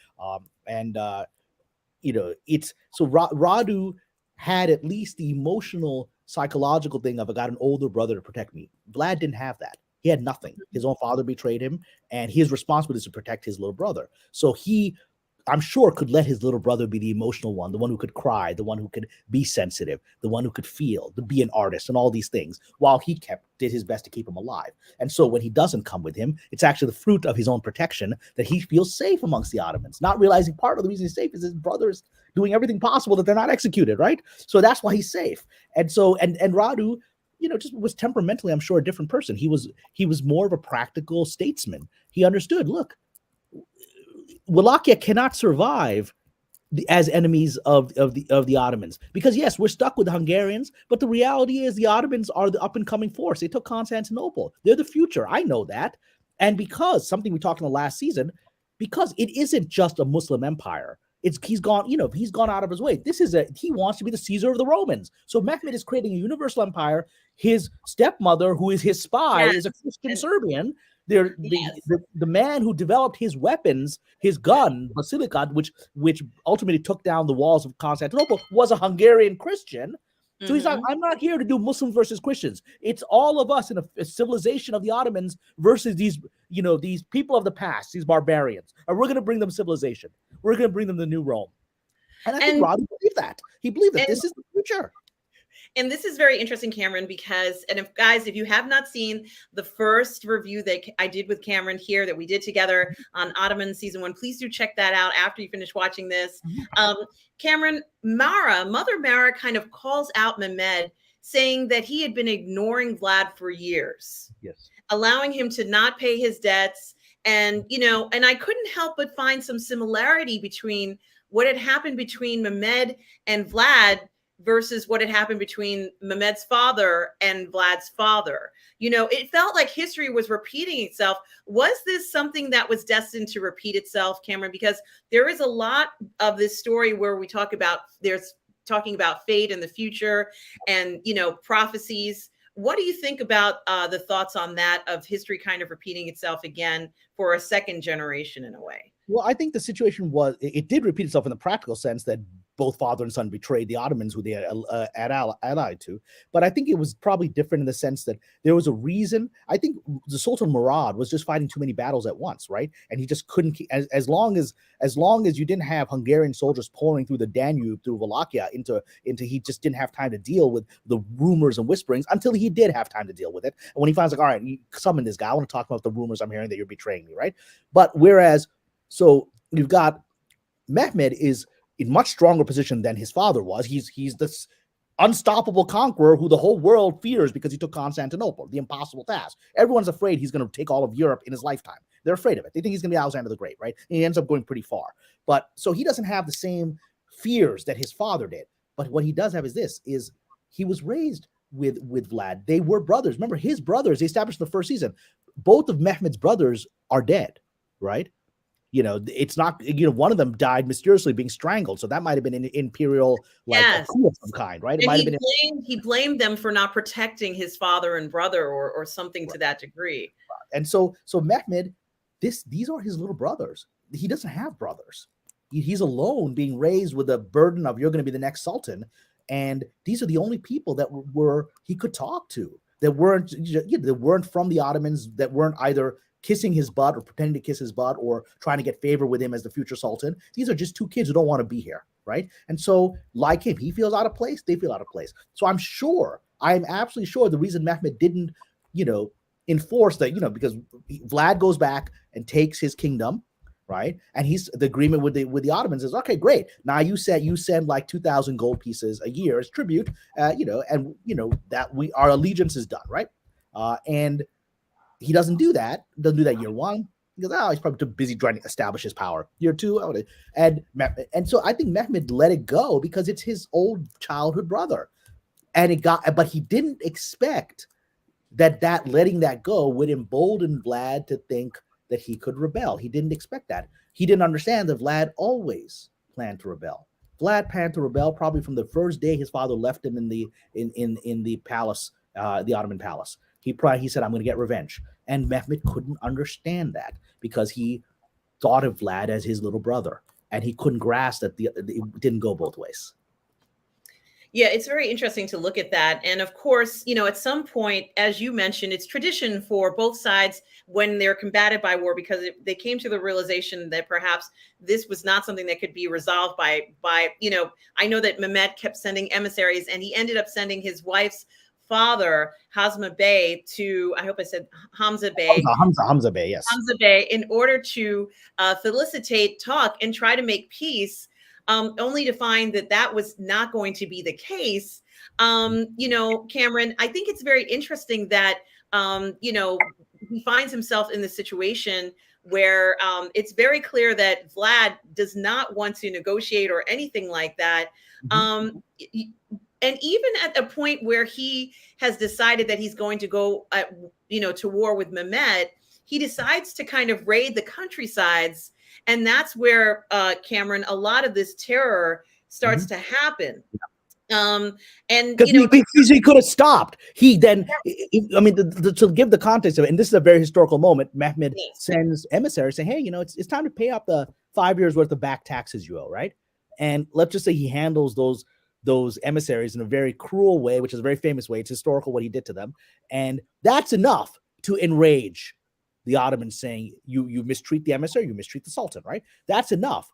You know, it's so Radu had at least the emotional, psychological thing of, I got an older brother to protect me. Vlad didn't have that. He had nothing. His own father betrayed him, and his responsibility is to protect his little brother. So he, I'm sure, could let his little brother be the emotional one, the one who could cry, the one who could be sensitive, the one who could feel, to be an artist, and all these things, while he did his best to keep him alive. And so when he doesn't come with him, it's actually the fruit of his own protection that he feels safe amongst the Ottomans, not realizing part of the reason he's safe is his brother is doing everything possible that they're not executed, right? So that's why he's safe. And so, and Radu, you know, just was temperamentally, I'm sure, a different person. He was more of a practical statesman. He understood, look, Wallachia cannot survive as enemies of the Ottomans. Because yes, we're stuck with the Hungarians, but the reality is the Ottomans are the up and coming force. They took Constantinople. They're the future. I know that. And because something we talked in the last season, because it isn't just a Muslim empire. He's gone, he's gone out of his way. He wants to be the Caesar of the Romans. So Mehmed is creating a universal empire. His stepmother, who is his spy, Yes. is a Christian And- Serbian. Yes. The man who developed his weapons, his gun, Basilica, which ultimately took down the walls of Constantinople, was a Hungarian Christian. So he's like, I'm not here to do Muslims versus Christians. It's all of us in a civilization of the Ottomans versus these people of the past, these barbarians. And we're going to bring them civilization. We're going to bring them the new Rome. And I think Roddy believed that. He believed that this is the future. And this is very interesting, Cameron, because, and if you have not seen the first review that I did with Cameron here that we did together on Ottoman season 1, please do check that out after you finish watching this. Cameron, Mother Mara kind of calls out Mehmed, saying that he had been ignoring Vlad for years. Yes. Allowing him to not pay his debts. And, and I couldn't help but find some similarity between what had happened between Mehmed and Vlad versus what had happened between Mehmed's father and Vlad's father. It felt like history was repeating itself. Was this something that was destined to repeat itself, Cameron? Because there is a lot of this story where we talk about, there's talking about fate in the future and, prophecies. What do you think about the thoughts on that, of history kind of repeating itself again for a second generation in a way? Well, I think the situation it did repeat itself in the practical sense that both father and son betrayed the Ottomans, who they had allied to. But I think it was probably different in the sense that there was a reason. I think the Sultan Murad was just fighting too many battles at once, right? And he just couldn't keep, as long as you didn't have Hungarian soldiers pouring through the Danube, through Wallachia, into he just didn't have time to deal with the rumors and whisperings until he did have time to deal with it. And when he finds like, all right, you summon this guy, I want to talk about the rumors I'm hearing that you're betraying me, right? But so you've got Mehmed is in much stronger position than his father was. He's this unstoppable conqueror who the whole world fears because he took Constantinople, the impossible task. Everyone's afraid he's going to take all of Europe in his lifetime. They're afraid of it. They think he's going to be Alexander the Great, right? And he ends up going pretty far. But so he doesn't have the same fears that his father did. But what he does have is he was raised with Vlad. They were brothers. Remember, his brothers, they established in the first season, both of Mehmed's brothers are dead, right? It's not, one of them died mysteriously being strangled. So that might have been an imperial, a coup of some kind, right? It might have been. He blamed them for not protecting his father and brother or something to that degree. And so Mehmed, these are his little brothers. He doesn't have brothers. He's alone, being raised with the burden of, you're going to be the next sultan. And these are the only people that he could talk to, that weren't from the Ottomans, that weren't either kissing his butt or pretending to kiss his butt or trying to get favor with him as the future sultan. These are just two kids who don't want to be here, right? And so, like him, he feels out of place, they feel out of place. So I'm absolutely sure the reason Mehmed didn't, enforce that, because Vlad goes back and takes his kingdom, right? And the agreement with the Ottomans is, okay, great. Now you send like 2,000 gold pieces a year as tribute, that our allegiance is done, right? And he doesn't do that year one. He goes, he's probably too busy trying to establish his power. Year two, and so I think Mehmed let it go because it's his old childhood brother. But he didn't expect that letting that go would embolden Vlad to think that he could rebel. He didn't expect that. He didn't understand that Vlad always planned to rebel. Vlad planned to rebel probably from the first day his father left him in the palace, the Ottoman palace. He said, I'm going to get revenge. And Mehmed couldn't understand that because he thought of Vlad as his little brother. And he couldn't grasp that it didn't go both ways. Yeah, it's very interesting to look at that. And of course, at some point, as you mentioned, it's tradition for both sides when they're combated by war, because they came to the realization that perhaps this was not something that could be resolved by, I know that Mehmed kept sending emissaries, and he ended up sending his wife's father, Hamza Bey, to, I hope I said Hamza Bey. Hamza Bey, yes. Hamza Bey, in order to felicitate, talk, and try to make peace, only to find that was not going to be the case. Cameron, I think it's very interesting that, he finds himself in the situation where it's very clear that Vlad does not want to negotiate or anything like that. And even at a point where he has decided that he's going to go, to war with Mehmed, he decides to kind of raid the countrysides. And that's where, Kamran, a lot of this terror starts to happen. And because he could have stopped. He then, I mean, to give the context of it, and this is a very historical moment, Mehmed sends emissaries saying, hey, it's time to pay up the 5 years worth of back taxes you owe, right? And let's just say he handles those emissaries in a very cruel way, which is a very famous way. It's historical what he did to them. And that's enough to enrage the Ottomans, saying, you mistreat the emissary, you mistreat the Sultan, right? That's enough.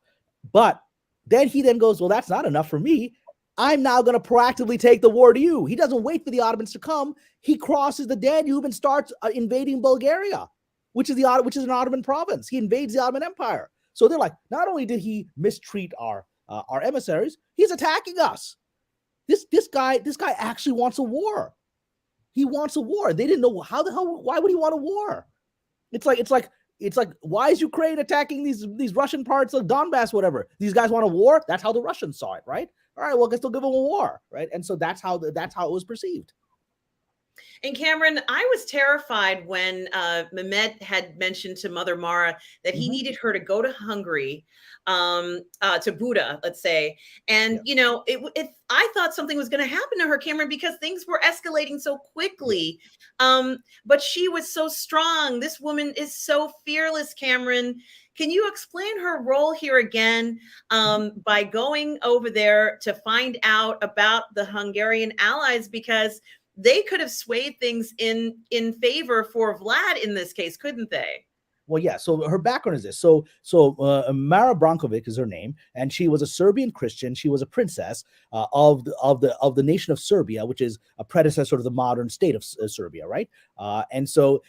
But then he then goes, well, that's not enough for me. I'm now going to proactively take the war to you. He doesn't wait for the Ottomans to come. He crosses the Danube and starts invading Bulgaria, which is an Ottoman province. He invades the Ottoman Empire. So they're like, not only did he mistreat our emissaries, he's attacking us. This guy actually wants a war. He wants a war. They didn't know why would he want a war? It's like, why is Ukraine attacking these Russian parts of Donbass, whatever? These guys want a war? That's how the Russians saw it, right? All right, well, I guess they'll give them a war, right? And so that's how it was perceived. And Kamran, I was terrified when Mehmed had mentioned to Mother Mara that he needed her to go to Hungary, to Buda, let's say. And, I thought something was going to happen to her, Kamran, because things were escalating so quickly. But she was so strong. This woman is so fearless, Kamran. Can you explain her role here again, by going over there to find out about the Hungarian allies? Because they could have swayed things in favor for Vlad in this case, couldn't they? Well, yeah. So her background is this. So Mara Brankovic is her name, and she was a Serbian Christian. She was a princess of the nation of Serbia, which is a predecessor to the modern state of Serbia, right? And so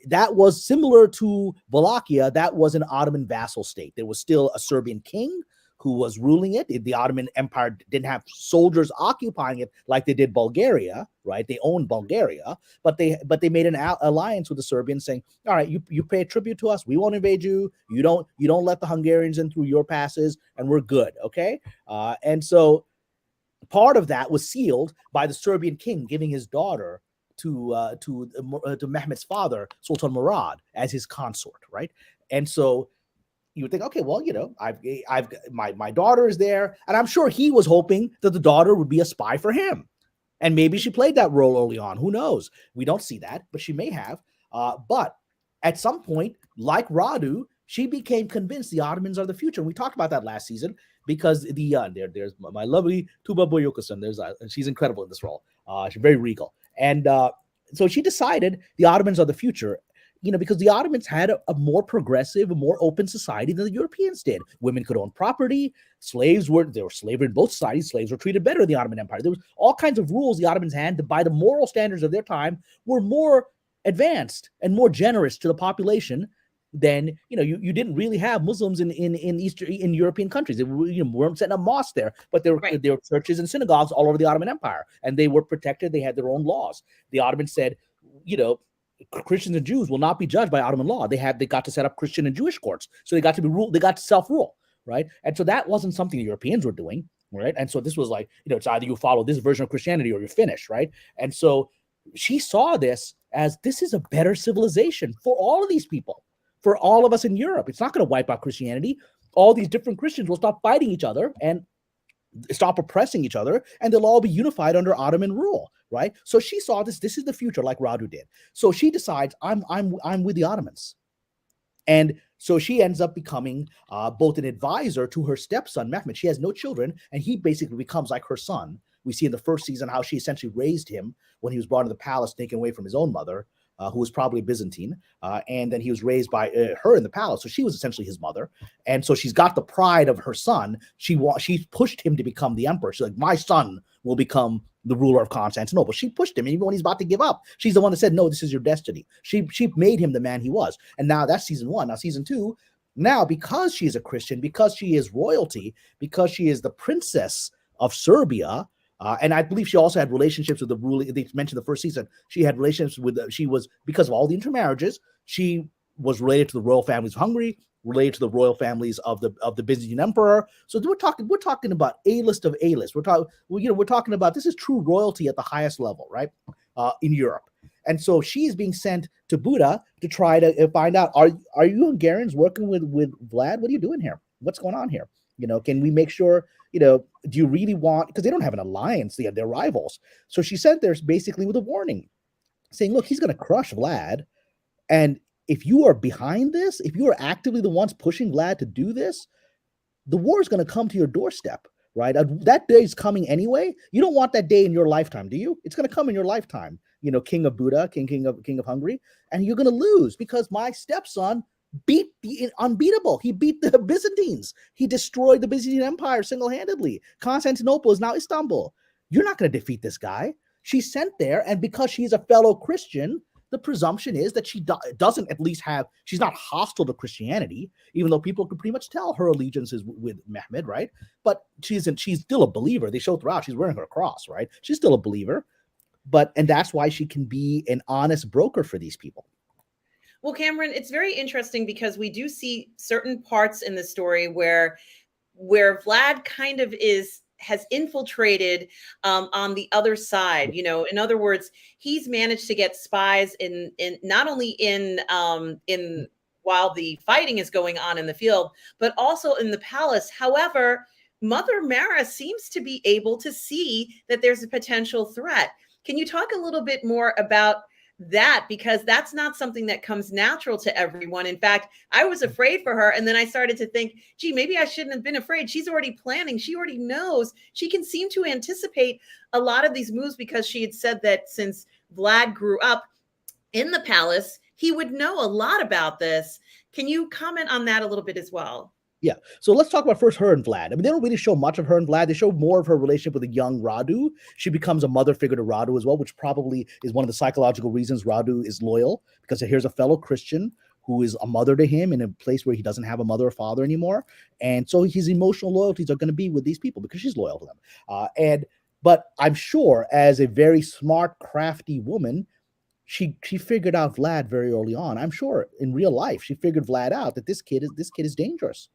that was similar to Wallachia. That was an Ottoman vassal state. There was still a Serbian king who was ruling it. The Ottoman Empire didn't have soldiers occupying it like they did Bulgaria, right? They owned Bulgaria, but they made an alliance with the Serbians, saying, all right, you pay a tribute to us, we won't invade you. You don't let the Hungarians in through your passes, and we're good, okay? And so part of that was sealed by the Serbian king giving his daughter to Mehmed's father, Sultan Murad, as his consort, right? And so you would think, okay, well, I've my daughter is there, and I'm sure he was hoping that the daughter would be a spy for him, and maybe she played that role early on. Who knows? We don't see that, but she may have. But at some point, like Radu, she became convinced the Ottomans are the future. And we talked about that last season because there's my lovely Tuba Boyukasan. She's incredible in this role. She's very regal, and so she decided the Ottomans are the future. Because the Ottomans had a more progressive, a more open society than the Europeans did. Women could own property. There were slavery in both societies. Slaves were treated better in the Ottoman Empire. There was all kinds of rules the Ottomans had that, by the moral standards of their time, were more advanced and more generous to the population than, you didn't really have Muslims in European countries. They weren't setting up mosques there, but there were churches and synagogues all over the Ottoman Empire, and they were protected. They had their own laws. The Ottomans said, Christians and Jews will not be judged by Ottoman law. They got to set up Christian and Jewish courts. So they got to be ruled, they got to self-rule, right? And so that wasn't something the Europeans were doing, right? And so this was like, it's either you follow this version of Christianity or you're finished, right? And so she saw this as, this is a better civilization for all of these people, for all of us in Europe. It's not going to wipe out Christianity. All these different Christians will stop fighting each other and stop oppressing each other, and they'll all be unified under Ottoman rule, right? So she saw this is the future, like Radu did. So she decides, I'm with the Ottomans. And so she ends up becoming both an advisor to her stepson, Mehmed. She has no children, and he basically becomes like her son. We see in the first season how she essentially raised him when he was brought to the palace, taken away from his own mother, who was probably Byzantine, and then he was raised by her in the palace. So she was essentially his mother, and so she's got the pride of her son. She pushed him to become the emperor. She's like, my son will become the ruler of Constantinople. She pushed him, even when he's about to give up. She's the one that said, no, this is your destiny. She made him the man he was. And now that's season one. Now season two, now because she is a Christian, because she is royalty, because she is the princess of Serbia, and I believe she also had relationships with the ruling. They mentioned the first season. She had relationships with. She was, because of all the intermarriages, she was related to the royal families of Hungary, related to the royal families of the Byzantine Emperor. So we're talking about A-list of A-list. We're talking about, this is true royalty at the highest level, right? In Europe. And so she's being sent to Buda to try to find out, are you Hungarians working with Vlad? What are you doing here? What's going on here? Can we make sure, do you really want, because they don't have an alliance, they're rivals. So she sent there basically with a warning saying, look, he's going to crush Vlad. And if you are behind this, if you are actively the ones pushing Vlad to do this, the war is going to come to your doorstep, right? That day is coming anyway. You don't want that day in your lifetime, do you? It's going to come in your lifetime, King of Buda, king of Hungary, and you're going to lose because my stepson beat the unbeatable. He beat the Byzantines. He destroyed the Byzantine Empire single-handedly. Constantinople is now Istanbul. You're not going to defeat this guy. She's sent there, and because she's a fellow Christian, the presumption is that she doesn't at least she's not hostile to Christianity, even though people could pretty much tell her allegiance is with Mehmed, right? But she's still a believer. They show throughout she's wearing her cross, right? She's still a believer, and that's why she can be an honest broker for these people. Well, Kamran, it's very interesting because we do see certain parts in the story where Vlad kind of has infiltrated on the other side. In other words, he's managed to get spies in not only in while the fighting is going on in the field, but also in the palace. However, Mother Mara seems to be able to see that there's a potential threat. Can you talk a little bit more about that? Because that's not something that comes natural to everyone. In fact, I was afraid for her. And then I started to think, gee, maybe I shouldn't have been afraid. She's already planning. She already knows. She can seem to anticipate a lot of these moves because she had said that since Vlad grew up in the palace, he would know a lot about this. Can you comment on that a little bit as well? Yeah. So let's talk about first her and Vlad. I mean, they don't really show much of her and Vlad. They show more of her relationship with a young Radu. She becomes a mother figure to Radu as well, which probably is one of the psychological reasons Radu is loyal, because here's a fellow Christian who is a mother to him in a place where he doesn't have a mother or father anymore. And so his emotional loyalties are going to be with these people because she's loyal to them. But I'm sure as a very smart, crafty woman, she figured out Vlad very early on. I'm sure in real life, she figured Vlad out that this kid is dangerous.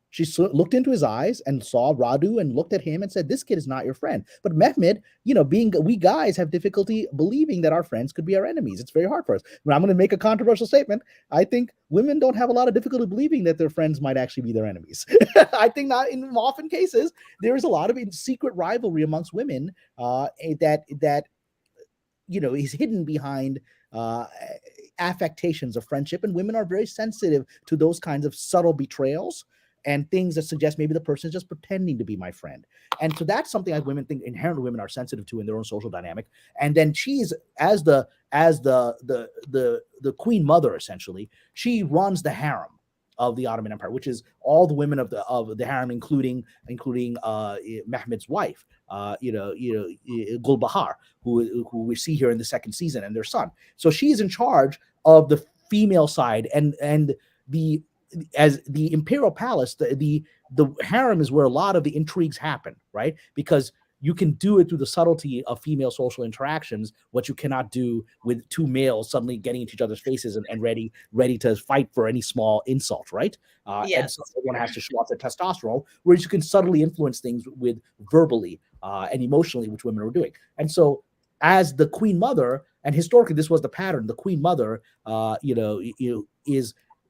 She looked into his eyes and saw Radu and looked at him and said, this kid is not your friend. But Mehmed, we guys have difficulty believing that our friends could be our enemies. It's very hard for us. But I'm going to make a controversial statement. I think women don't have a lot of difficulty believing that their friends might actually be their enemies. I think not in often cases, there is a lot of secret rivalry amongst women that is hidden behind affectations of friendship. And women are very sensitive to those kinds of subtle betrayals and things that suggest maybe the person is just pretending to be my friend. And so that's something that women think inherently women are sensitive to in their own social dynamic. And then she's as the queen mother, essentially, she runs the harem of the Ottoman Empire, which is all the women of the harem, including Mehmed's wife, Gulbahar, who we see here in the second season, and their son. So she's in charge of the female side, and as the imperial palace, the harem is where a lot of the intrigues happen, right? Because you can do it through the subtlety of female social interactions, what you cannot do with two males suddenly getting into each other's faces and ready to fight for any small insult, right? Yes. And so everyone has to show off their testosterone, whereas you can subtly influence things with verbally and emotionally, which women are doing. And so as the queen mother, and historically this was the pattern, the queen mother,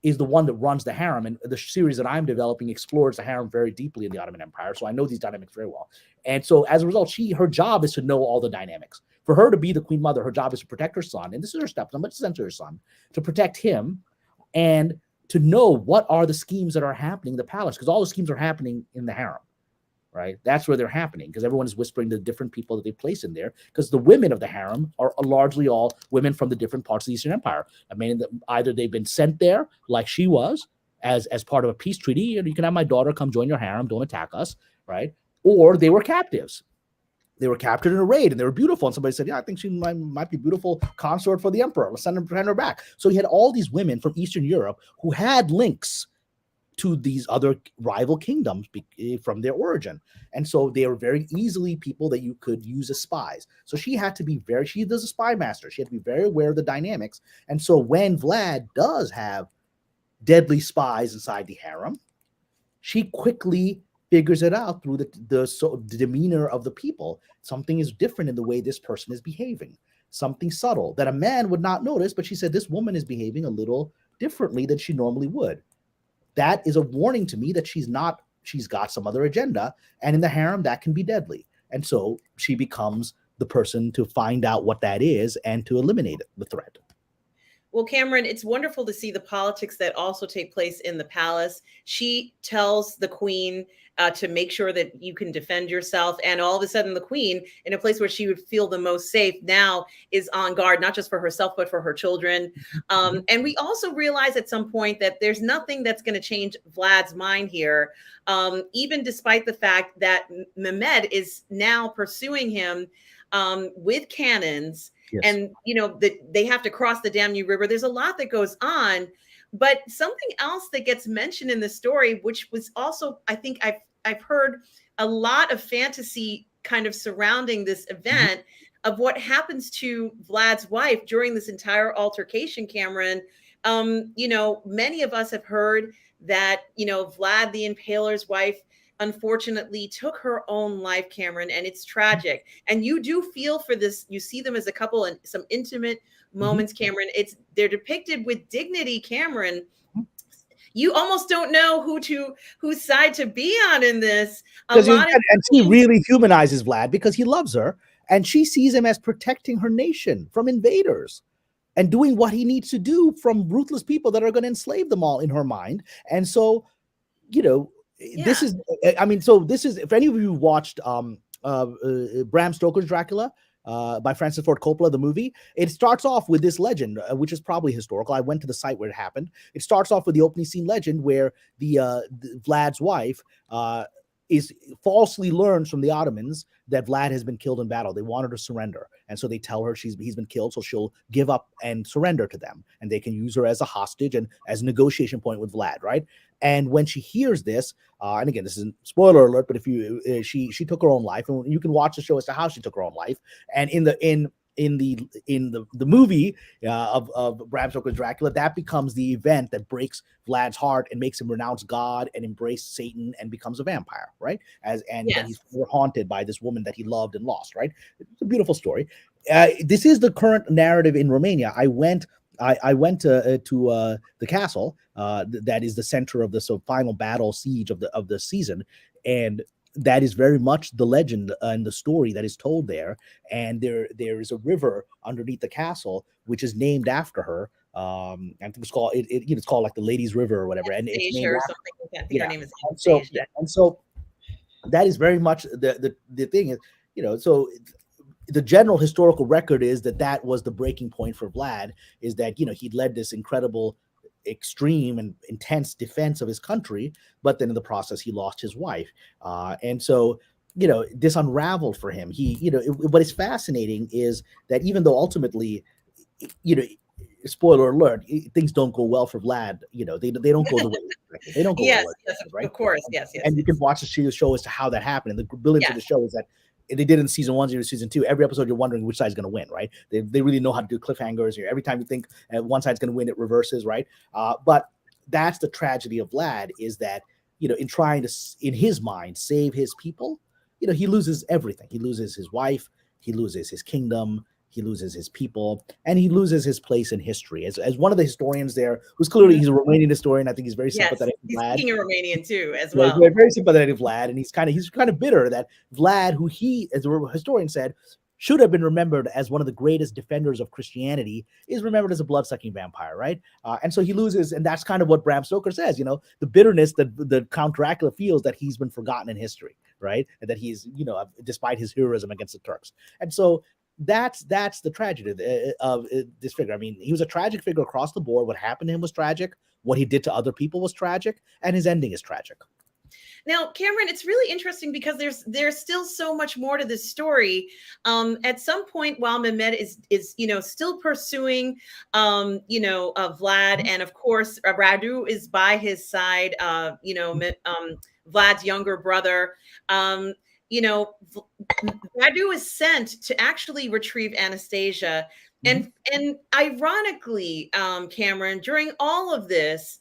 is the one that runs the harem. And the series that I'm developing explores the harem very deeply in the Ottoman Empire. So I know these dynamics very well. And so as a result, her job is to know all the dynamics. For her to be the queen mother, her job is to protect her son. And this is her stepson, but essentially her son, to protect him and to know what are the schemes that are happening in the palace, because all the schemes are happening in the harem. Right? That's where they're happening, because everyone is whispering the different people that they place in there, because the women of the harem are largely all women from the different parts of the Eastern Empire. I mean, either they've been sent there, like she was, as part of a peace treaty, you can have my daughter come join your harem, don't attack us, right? Or they were captives. They were captured in a raid, and they were beautiful. And somebody said, yeah, I think she might be beautiful consort for the emperor. Let's send her back. So he had all these women from Eastern Europe who had links to these other rival kingdoms from their origin. And so they were very easily people that you could use as spies. So she was a spy master. She had to be very aware of the dynamics. And so when Vlad does have deadly spies inside the harem. She quickly figures it out through the demeanor of the people. Something is different in the way this person is behaving, something subtle that a man would not notice, but she said, this woman is behaving a little differently than she normally would. That is a warning to me that she's got some other agenda, and in the harem that can be deadly. And so she becomes the person to find out what that is and to eliminate the threat. Well, Kamran, it's wonderful to see the politics that also take place in the palace. She tells the queen to make sure that you can defend yourself. And all of a sudden, the queen, in a place where she would feel the most safe, now is on guard, not just for herself, but for her children. And we also realize at some point that there's nothing that's going to change Vlad's mind here, even despite the fact that Mehmed is now pursuing him with cannons. Yes. And they have to cross the Danube River. There's a lot that goes on, but something else that gets mentioned in the story, which was also, I think I've heard a lot of fantasy kind of surrounding this event of what happens to Vlad's wife during this entire altercation, Kamran. Many of us have heard that, Vlad the Impaler's wife unfortunately took her own life, Kamran, and it's tragic. And you do feel for this. You see them as a couple and some intimate moments, Kamran. They're depicted with dignity, Kamran. You almost don't know whose side to be on in this. And she really humanizes Vlad because he loves her, and she sees him as protecting her nation from invaders and doing what he needs to do from ruthless people that are going to enslave them all in her mind. And so, this is, if any of you watched Bram Stoker's Dracula by Francis Ford Coppola, the movie, it starts off with this legend, which is probably historical. I went to the site where it happened. It starts off with the opening scene legend where the Vlad's wife is falsely learns from the Ottomans that Vlad has been killed in battle. They want her to surrender. And so they tell her he's been killed, so she'll give up and surrender to them. And they can use her as a hostage and as a negotiation point with Vlad, right? And when she hears this, and again, this isn't spoiler alert, but if you she took her own life, and you can watch the show as to how she took her own life. And in the movie of Bram Stoker's Dracula, that becomes the event that breaks Vlad's heart and makes him renounce God and embrace Satan and becomes a vampire, right? And he's haunted by this woman that he loved and lost, right? It's a beautiful story. This is the current narrative in Romania. I went to the castle that is the center of the final battle siege of the season, and that is very much the legend and the story that is told there. And there is a river underneath the castle which is named after her. And it's called it's called like the Ladies River or whatever. And it's named after, something like that. I think her name is so that is very much the thing is, so the general historical record is that was the breaking point for Vlad, is that he'd led this incredible, extreme and intense defense of his country, but then in the process he lost his wife, and so this unraveled for him. What is fascinating is that even though ultimately, spoiler alert, things don't go well for Vlad. They don't go the way they don't go. Yes, well, right? Of course, yes. And you can watch the show as to how that happened. And the brilliance of the show is that they did in season 1, season 2. Every episode, you're wondering which side's going to win, right? They really know how to do cliffhangers here. Every time you think one side's going to win, it reverses, right? But that's the tragedy of Vlad, is that in trying to, in his mind, save his people, he loses everything. He loses his wife, he loses his kingdom, he loses his people, and he loses his place in history. As one of the historians there, who's clearly he's a Romanian historian, I think he's very sympathetic to Vlad. He's speaking Romanian too, as well. Very, very sympathetic to Vlad, and he's kind of bitter that Vlad, who he, as a historian said, should have been remembered as one of the greatest defenders of Christianity, is remembered as a blood-sucking vampire, right? And so he loses, and that's kind of what Bram Stoker says, the bitterness that the Count Dracula feels that he's been forgotten in history, right? And that he's, despite his heroism against the Turks. And so that's the tragedy of this figure. I mean, he was a tragic figure across the board. What happened to him was tragic. What he did to other people was tragic, and his ending is tragic. Now, Kamran, it's really interesting because there's still so much more to this story. At some point, while Mehmed is still pursuing Vlad, and of course Radu is by his side. Vlad's younger brother. Radu is sent to actually retrieve Anastasia, and ironically, Kamran, during all of this,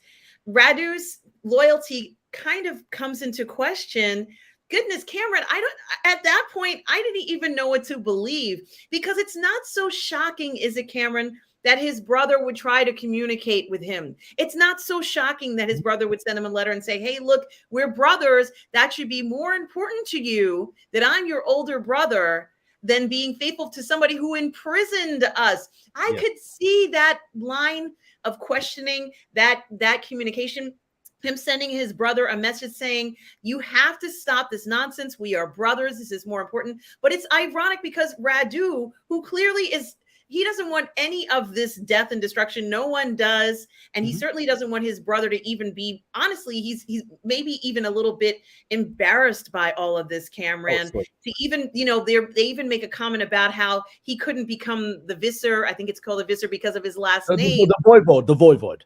Radu's loyalty kind of comes into question. Goodness, Kamran, I don't, at that point, I didn't even know what to believe, because it's not so shocking, is it, Kamran, that his brother would try to communicate with him? It's not so shocking that his brother would send him a letter and say, hey, look, we're brothers. That should be more important to you, that I'm your older brother, than being faithful to somebody who imprisoned us. I could see that line of questioning, that communication, him sending his brother a message saying, you have to stop this nonsense. We are brothers. This is more important. But it's ironic because Radu, who clearly is, he doesn't want any of this death and destruction. No one does. And he certainly doesn't want his brother to even be, honestly, he's maybe even a little bit embarrassed by all of this, Kamran, to even, you know, they even make a comment about how he couldn't become the Visser. I think it's called the Visser because of his last name. The Voivod.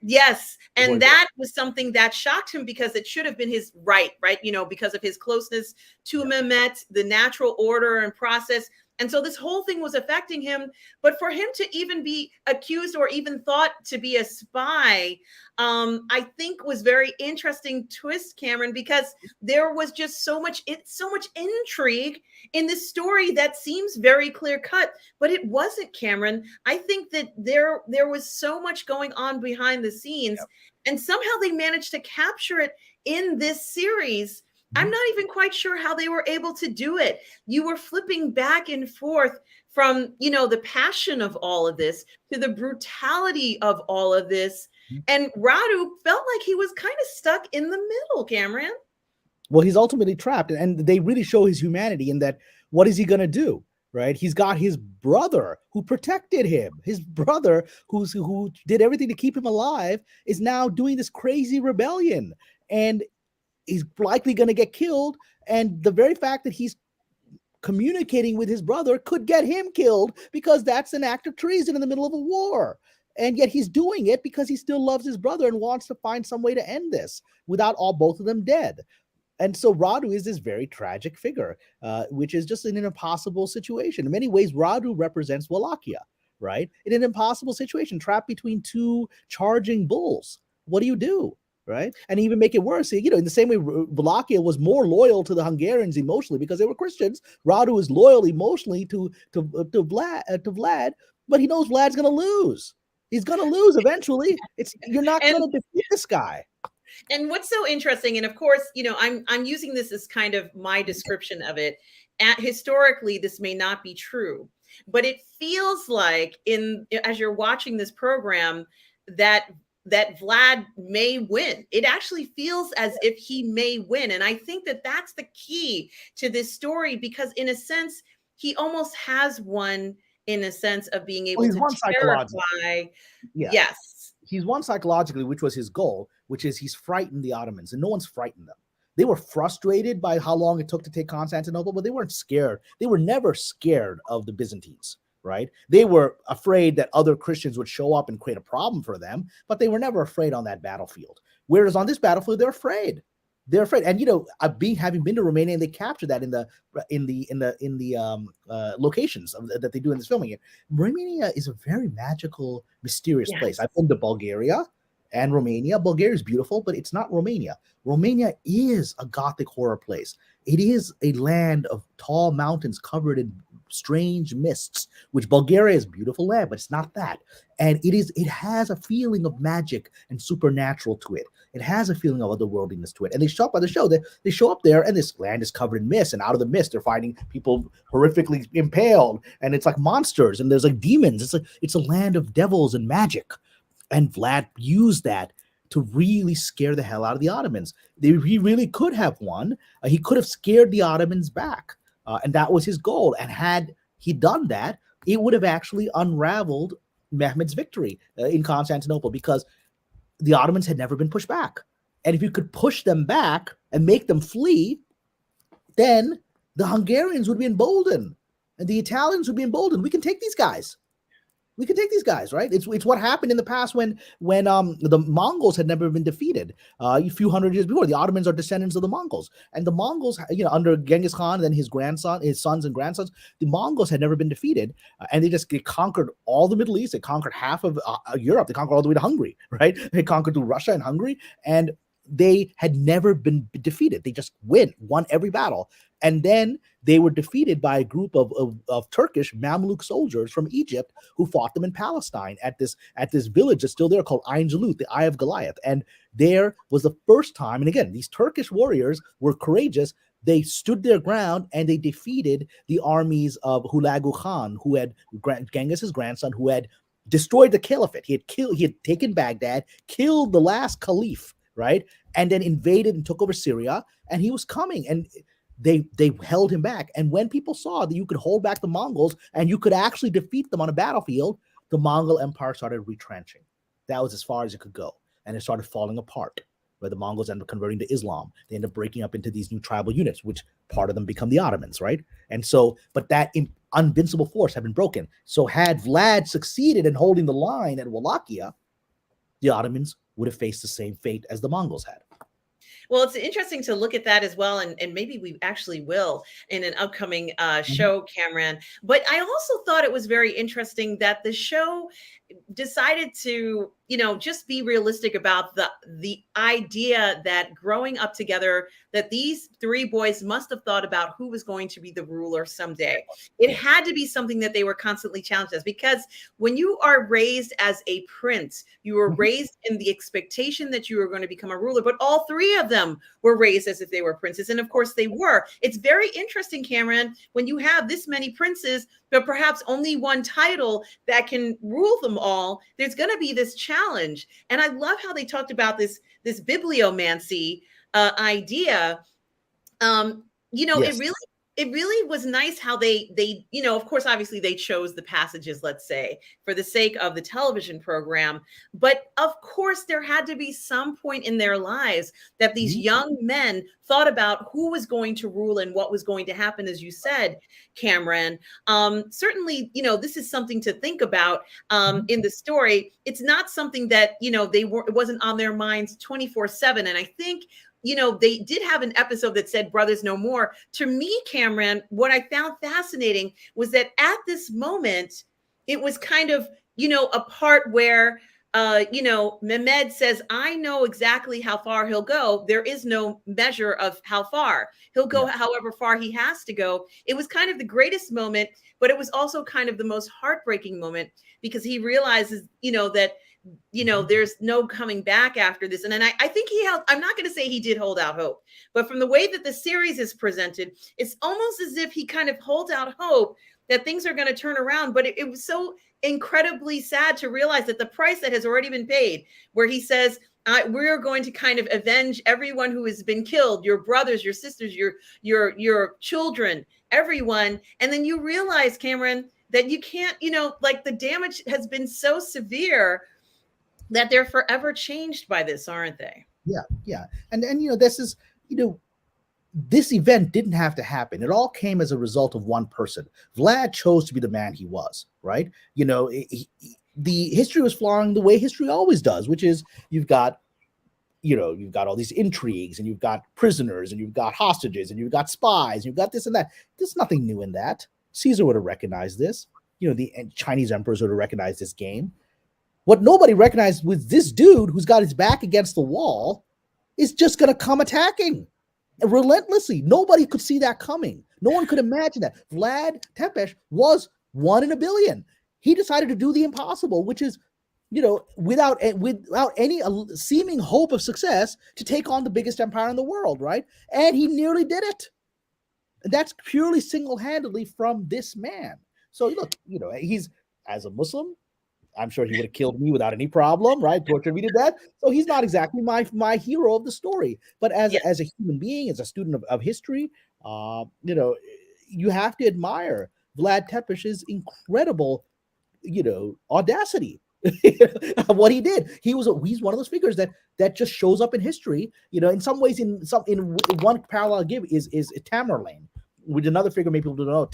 Yes. And that was something that shocked him, because it should have been his right, you know, because of his closeness to Mehmet, the natural order and process. And so this whole thing was affecting him. But for him to even be accused or even thought to be a spy, I think was very interesting twist, Kamran, because there was just so much intrigue in this story that seems very clear cut, but it wasn't, Kamran. I think that there was so much going on behind the scenes, and somehow they managed to capture it in this series. I'm not even quite sure how they were able to do it. You were flipping back and forth from, you know, the passion of all of this to the brutality of all of this. And Radu felt like he was kind of stuck in the middle, Kamran. Well, he's ultimately trapped, and they really show his humanity in that. What is he going to do? Right? He's got his brother who protected him. His brother who did everything to keep him alive is now doing this crazy rebellion, and he's likely going to get killed. And the very fact that he's communicating with his brother could get him killed, because that's an act of treason in the middle of a war. And yet he's doing it because he still loves his brother and wants to find some way to end this without both of them dead. And so Radu is this very tragic figure, which is just in an impossible situation. In many ways, Radu represents Wallachia, right? In an impossible situation, trapped between two charging bulls. What do you do? Right. And even make it worse, you know, in the same way Wallachia was more loyal to the Hungarians emotionally because they were Christians. Radu is loyal emotionally to Vlad, but he knows Vlad's going to lose. He's going to lose eventually. You're not going to defeat this guy. And what's so interesting, and of course, you know, I'm using this as kind of my description of it. Historically, this may not be true, but it feels like as you're watching this program that Vlad may win. It actually feels as if he may win. And I think that that's the key to this story, because in a sense, he almost has won, in a sense of being able to terrify. Yes. He's won psychologically, which was his goal, which is he's frightened the Ottomans, and no one's frightened them. They were frustrated by how long it took to take Constantinople, but they weren't scared. They were never scared of the Byzantines. Right? They were afraid that other Christians would show up and create a problem for them, but they were never afraid on that battlefield. Whereas on this battlefield, they're afraid. They're afraid. And you know, having been to Romania, and they capture that in the locations that they do in this filming. Romania is a very magical, mysterious place. I've been to Bulgaria and Romania. Bulgaria is beautiful, but it's not Romania. Romania is a Gothic horror place. It is a land of tall mountains covered in strange mists, which Bulgaria is a beautiful land, but it's not that. And it has a feeling of magic and supernatural to it. It has a feeling of otherworldliness to it. And they show up on the show. They show up there, and this land is covered in mist, and out of the mist they're finding people horrifically impaled, and it's like monsters, and there's like demons. It's a land of devils and magic. And Vlad used that to really scare the hell out of the Ottomans. He really could have won. He could have scared the Ottomans back. And that was his goal. And had he done that, it would have actually unraveled Mehmed's victory in Constantinople, because the Ottomans had never been pushed back. And if you could push them back and make them flee, then the Hungarians would be emboldened and the Italians would be emboldened. We can take these guys. We can take these guys, right? It's what happened in the past when the Mongols had never been defeated a few hundred years before. The Ottomans are descendants of the Mongols, and the Mongols, under Genghis Khan and then his sons and grandsons, the Mongols had never been defeated, and they conquered all the Middle East. They conquered half of Europe. They conquered all the way to Hungary, right? They conquered through Russia and Hungary, and they had never been defeated. They just won every battle. And then they were defeated by a group of Turkish Mamluk soldiers from Egypt who fought them in Palestine at this village that's still there called Ain Jalut, the Eye of Goliath. And there was the first time, and again, these Turkish warriors were courageous. They stood their ground and they defeated the armies of Hulagu Khan, who had Genghis's grandson, who had destroyed the caliphate. He had taken Baghdad, killed the last caliph, right? And then invaded and took over Syria, and he was coming, and they held him back. And when people saw that you could hold back the Mongols and you could actually defeat them on a battlefield, the Mongol Empire started retrenching. That was as far as it could go, and it started falling apart, where the Mongols ended up converting to Islam. They ended up breaking up into these new tribal units, which part of them become the Ottomans, right? And so, but that invincible force had been broken. So had Vlad succeeded in holding the line at Wallachia, the Ottomans would have faced the same fate as the Mongols had. Well, it's interesting to look at that as well, and maybe we actually will in an upcoming show, Kamran. But I also thought it was very interesting that the show decided to, just be realistic about the idea that growing up together, that these three boys must have thought about who was going to be the ruler someday. It had to be something that they were constantly challenged as, because when you are raised as a prince, you were raised in the expectation that you were going to become a ruler, but all three of them were raised as if they were princes. And of course they were. It's very interesting, Kamran, when you have this many princes, but perhaps only one title that can rule them all, there's going to be this challenge. And I love how they talked about this bibliomancy idea. Yes. It really was nice how they of course, obviously they chose the passages, let's say, for the sake of the television program. But of course, there had to be some point in their lives that these young men thought about who was going to rule and what was going to happen, as you said, Kamran. Certainly, this is something to think about in the story. It's not something that, it wasn't on their minds 24/7. And I think they did have an episode that said brothers no more. To me, Kamran, what I found fascinating was that at this moment, it was kind of, a part where, Mehmed says, I know exactly how far he'll go. There is no measure of how far he'll go, however far he has to go. It was kind of the greatest moment, but it was also kind of the most heartbreaking moment, because he realizes, that there's no coming back after this. And then I think I'm not going to say he did hold out hope, but from the way that the series is presented, it's almost as if he kind of holds out hope that things are going to turn around. But it was so incredibly sad to realize that the price that has already been paid, where he says, we're going to kind of avenge everyone who has been killed, your brothers, your sisters, your children, everyone. And then you realize, Kamran, that you can't, like the damage has been so severe that they're forever changed by this, aren't they? Yeah. And this is, this event didn't have to happen. It all came as a result of one person. Vlad chose to be the man he was, right? The history was flowing the way history always does, which is you've got all these intrigues, and you've got prisoners, and you've got hostages, and you've got spies, and you've got this and that. There's nothing new in that. Caesar would have recognized this. The Chinese emperors would have recognized this game. What nobody recognized was this dude who's got his back against the wall is just going to come attacking relentlessly. Nobody could see that coming. No one could imagine that. Vlad Tepes was 1 in a billion. He decided to do the impossible, which is, without any seeming hope of success, to take on the biggest empire in the world, right? And he nearly did it. And that's purely single-handedly from this man. So look, he's, as a Muslim, I'm sure he would have killed me without any problem, right? Tortured me to death. So he's not exactly my hero of the story. But as a human being, as a student of history, you have to admire Vlad Tepes's incredible, audacity of what he did. He's one of those figures that just shows up in history. In some ways, in one parallel I give is Tamerlane, with another figure maybe people don't know,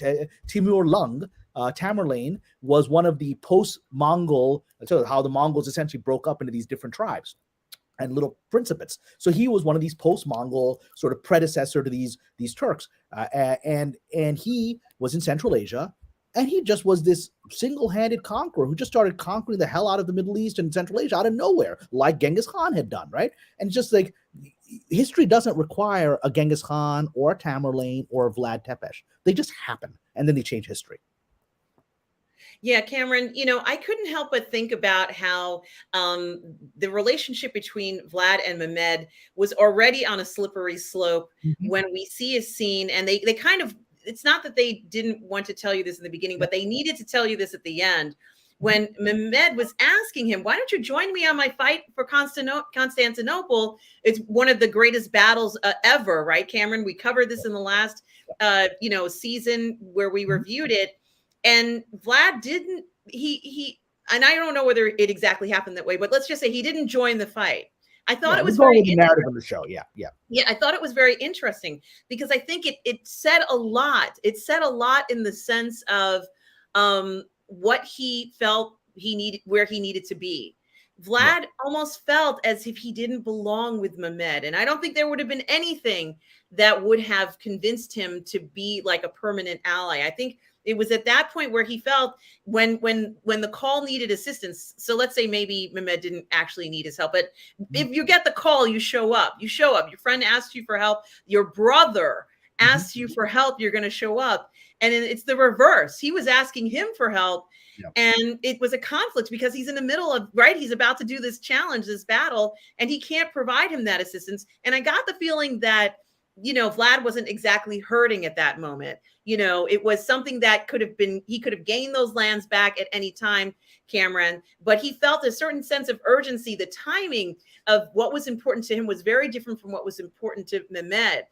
Timur Lung. Tamerlane was one of the post-Mongol, so how the Mongols essentially broke up into these different tribes and little principates. So he was one of these post-Mongol sort of predecessor to these Turks, and he was in Central Asia, and he just was this single-handed conqueror who just started conquering the hell out of the Middle East and Central Asia out of nowhere, like Genghis Khan had done, right? And it's just like history doesn't require a Genghis Khan or a Tamerlane or a Vlad Tepes. They just happen, and then they change history. Yeah, Kamran, I couldn't help but think about how the relationship between Vlad and Mehmed was already on a slippery slope when we see a scene, and they kind of, it's not that they didn't want to tell you this in the beginning, but they needed to tell you this at the end. When Mehmed was asking him, why don't you join me on my fight for Constantinople? It's one of the greatest battles ever, right, Kamran? We covered this in the last, season where we reviewed it. And Vlad didn't, and I don't know whether it exactly happened that way, but let's just say he didn't join the fight. I thought it was very the narrative on the show. Yeah. I thought it was very interesting because I think it said a lot. It said a lot in the sense of what he felt he needed, where he needed to be. Vlad almost felt as if he didn't belong with Mehmed. And I don't think there would have been anything that would have convinced him to be like a permanent ally. I think it was at that point where he felt when the call needed assistance. So let's say maybe Mehmed didn't actually need his help, but if you get the call, you show up. You show up. Your friend asks you for help. Your brother asks you for help. You're going to show up. And it's the reverse. He was asking him for help. And it was a conflict because he's in the middle of, right? He's about to do this challenge, this battle, and he can't provide him that assistance. And I got the feeling that, Vlad wasn't exactly hurting at that moment. It was something that could have been, he could have gained those lands back at any time, Kamran, but he felt a certain sense of urgency. The timing of what was important to him was very different from what was important to Mehmed.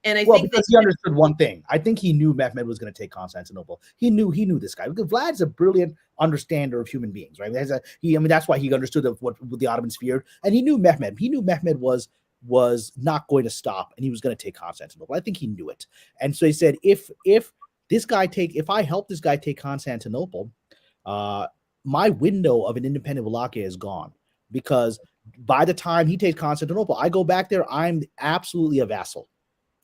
And I think because he understood one thing. I think he knew Mehmed was going to take Constantinople. He knew this guy because Vlad's a brilliant understander of human beings, right? That's why he understood what the Ottomans feared, and he knew Mehmed. He knew Mehmed was not going to stop, and he was going to take Constantinople. I think he knew it, and so he said, if I help this guy take Constantinople, my window of an independent Wallachia is gone, because by the time he takes Constantinople, I go back there, I'm absolutely a vassal.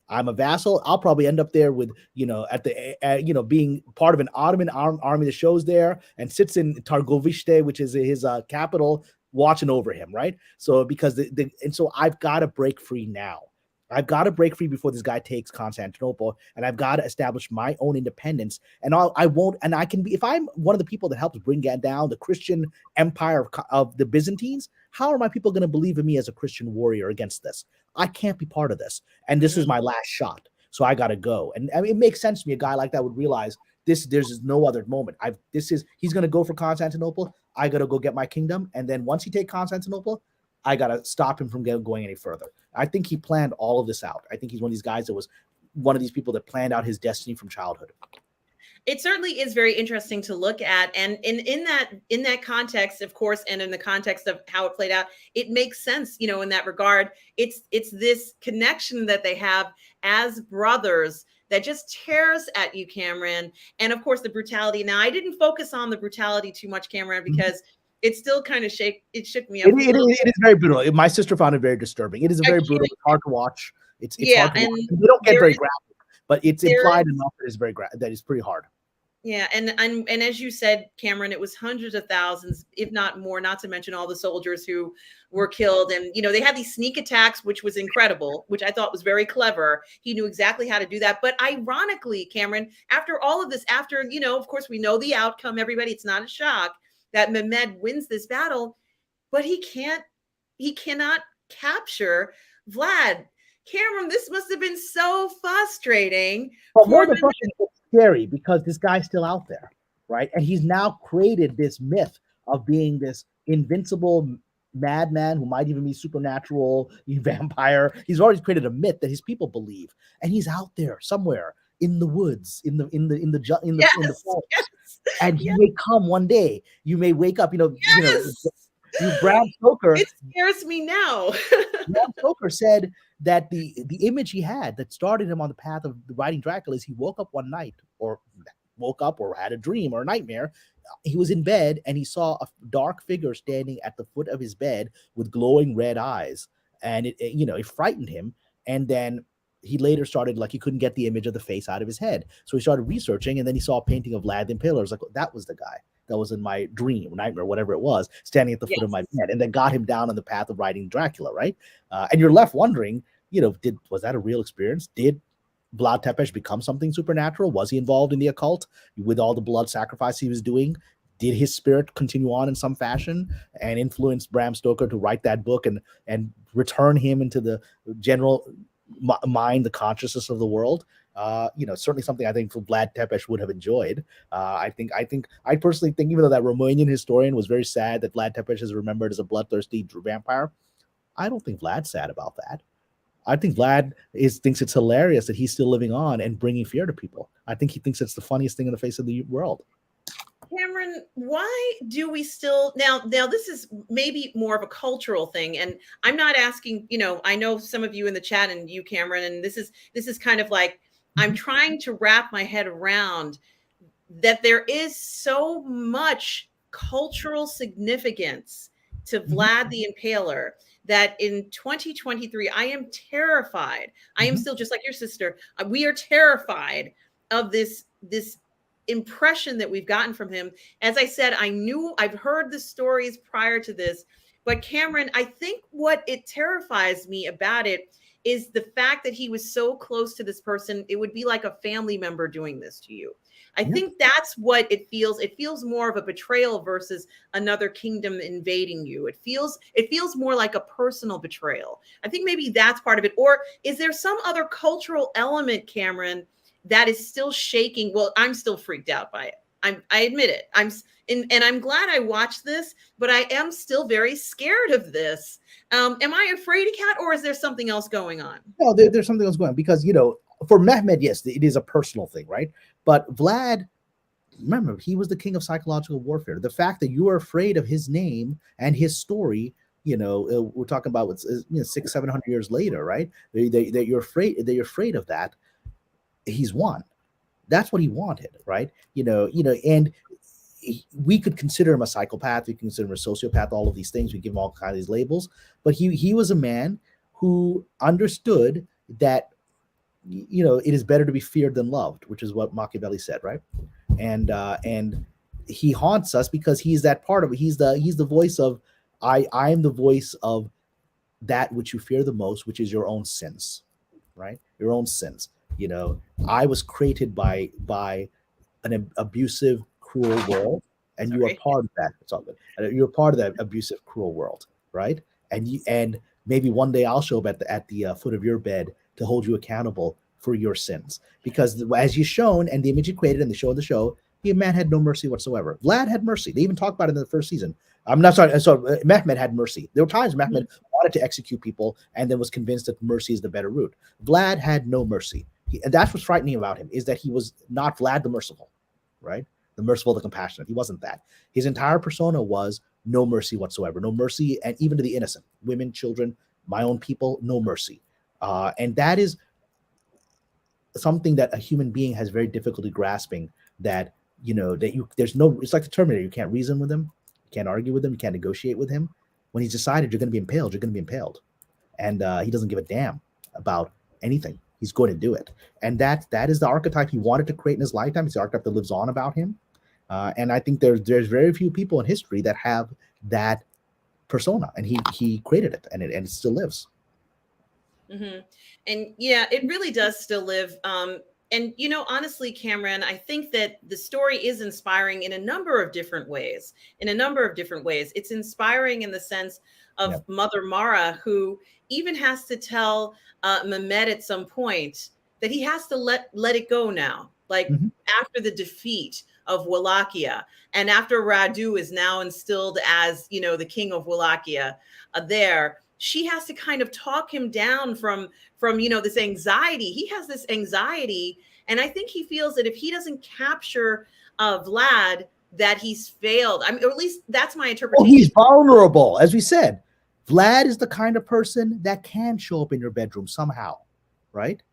I'm a vassal. I'll probably end up there with, being part of an Ottoman army that shows there and sits in Targovishte, which is his capital, watching over him, right? So so I've got to break free now. I've got to break free before this guy takes Constantinople, and I've got to establish my own independence. And I can be, if I'm one of the people that helps bring down the Christian empire of the Byzantines, how are my people going to believe in me as a Christian warrior against this? I can't be part of this. And this is my last shot. So I got to go. And it makes sense to me. A guy like that would realize there's no other moment. He's going to go for Constantinople. I got to go get my kingdom. And then once he takes Constantinople, I got to stop him from going any further. I think he planned all of this out. I think he's one of these guys that was one of these people that planned out his destiny from childhood. It certainly is very interesting to look at. And in that context, of course, and in the context of how it played out, it makes sense, in that regard. It's this connection that they have as brothers that just tears at you, Kamran. And of course, the brutality. Now, I didn't focus on the brutality too much, Kamran, because it still kind of shook me up. It is very brutal. My sister found it very disturbing. It is very brutal. It's hard to watch. It's hard to watch. They don't get very graphic, but it's implied enough that it's that is pretty hard. Yeah, and as you said, Kamran, it was hundreds of thousands, if not more, not to mention all the soldiers who were killed. And, they had these sneak attacks, which was incredible, which I thought was very clever. He knew exactly how to do that. But ironically, Kamran, after all of this, of course, we know the outcome, everybody, it's not a shock that Mehmed wins this battle, but he cannot capture Vlad. Kamran, this must have been so frustrating. But more than frustrating, it's scary because this guy's still out there, right? And he's now created this myth of being this invincible madman who might even be supernatural vampire. He's already created a myth that his people believe, and he's out there somewhere in the woods, in the forest. Yes, and he may come one day. You may wake up, Bram Stoker. It scares me now. Bram Stoker said that the image he had that started him on the path of writing Dracula is he woke up one night, or woke up or had a dream or a nightmare. He was in bed and he saw a dark figure standing at the foot of his bed with glowing red eyes, and it frightened him. And then he later started, like, he couldn't get the image of the face out of his head, so he started researching, and then he saw a painting of Vlad the Impaler. It's like, that was the guy that was in my dream, nightmare, whatever it was, standing at the foot of my bed, and then got him down on the path of writing Dracula, right? And you're left wondering, was that a real experience? Did Vlad Tepes become something supernatural? Was he involved in the occult with all the blood sacrifice he was doing? Did his spirit continue on in some fashion and influence Bram Stoker to write that book and return him into the general mind, the consciousness of the world? Certainly something I think Vlad Tepes would have enjoyed. I personally think, even though that Romanian historian was very sad that Vlad Tepes is remembered as a bloodthirsty vampire, I don't think Vlad's sad about that. I think Vlad thinks it's hilarious that he's still living on and bringing fear to people. I think he thinks it's the funniest thing in the face of the world. Cameron, why do we still now this is maybe more of a cultural thing, and I'm not asking, I know some of you in the chat and you, Cameron, and this is kind of like, I'm trying to wrap my head around that there is so much cultural significance to Vlad the Impaler that in 2023, I am terrified. I am still, just like your sister, we are terrified of this impression that we've gotten from him. As I said, I've heard the stories prior to this, but Cameron, I think what it terrifies me about it is the fact that he was so close to this person. It would be like a family member doing this to you. I think that's what it feels. It feels more of a betrayal versus another kingdom invading you. It feels more like a personal betrayal. I think maybe that's part of it. Or is there some other cultural element, Cameron, that is still shaking? Well, I'm still freaked out by it. I admit it. And I'm glad I watched this, but I am still very scared of this. Am I afraid of cat, or is there something else going on? No, there's something else going on, because, for Mehmed, yes, it is a personal thing, right? But Vlad, remember, he was the king of psychological warfare. The fact that you are afraid of his name and his story, we're talking about what's 600-700 years later, right? That you're afraid of that. He's won. That's what he wanted, right? And we could consider him a psychopath. We can consider him a sociopath. All of these things, we give him all kinds of these labels. But he was a man who understood that it is better to be feared than loved, which is what Machiavelli said, right? And he haunts us because he's that part of it. He's the voice of I am the voice of that which you fear the most, which is your own sins, right? Your own sins. I was created by an abusive, cruel world, and you are part of that. It's all good. You're part of that abusive, cruel world, right? And maybe one day I'll show up at the foot of your bed to hold you accountable for your sins, because as you've shown, and the image you created in the show, the man had no mercy whatsoever. Vlad had mercy. They even talked about it in the first season. I'm not sorry. So Mehmed had mercy. There were times Mehmed wanted to execute people and then was convinced that mercy is the better route. Vlad had no mercy. And that's what's frightening about him, is that he was not Vlad the merciful, right? The merciful, the compassionate. He wasn't that. His entire persona was no mercy whatsoever. No mercy, and even to the innocent, women, children, my own people, no mercy. And that is something that a human being has very difficulty grasping, that it's like the Terminator. You can't reason with him, you can't argue with him, you can't negotiate with him. When he's decided you're going to be impaled, you're going to be impaled. And he doesn't give a damn about anything. He's going to do it. And that is the archetype he wanted to create in his lifetime. It's the archetype that lives on about him. And I think there's very few people in history that have that persona, and he created it, and it still lives. And yeah, it really does still live. And honestly, Cameron, I think that the story is inspiring in a number of different ways. It's inspiring in the sense of Mother Mara, who even has to tell Mehmed at some point that he has to let it go now. Like after the defeat of Wallachia, and after Radu is now instilled as, the king of Wallachia, she has to kind of talk him down from this anxiety. He has this anxiety, and I think he feels that if he doesn't capture Vlad, that he's failed. I mean, or at least that's my interpretation. Well, he's vulnerable, as we said. Vlad is the kind of person that can show up in your bedroom somehow, right?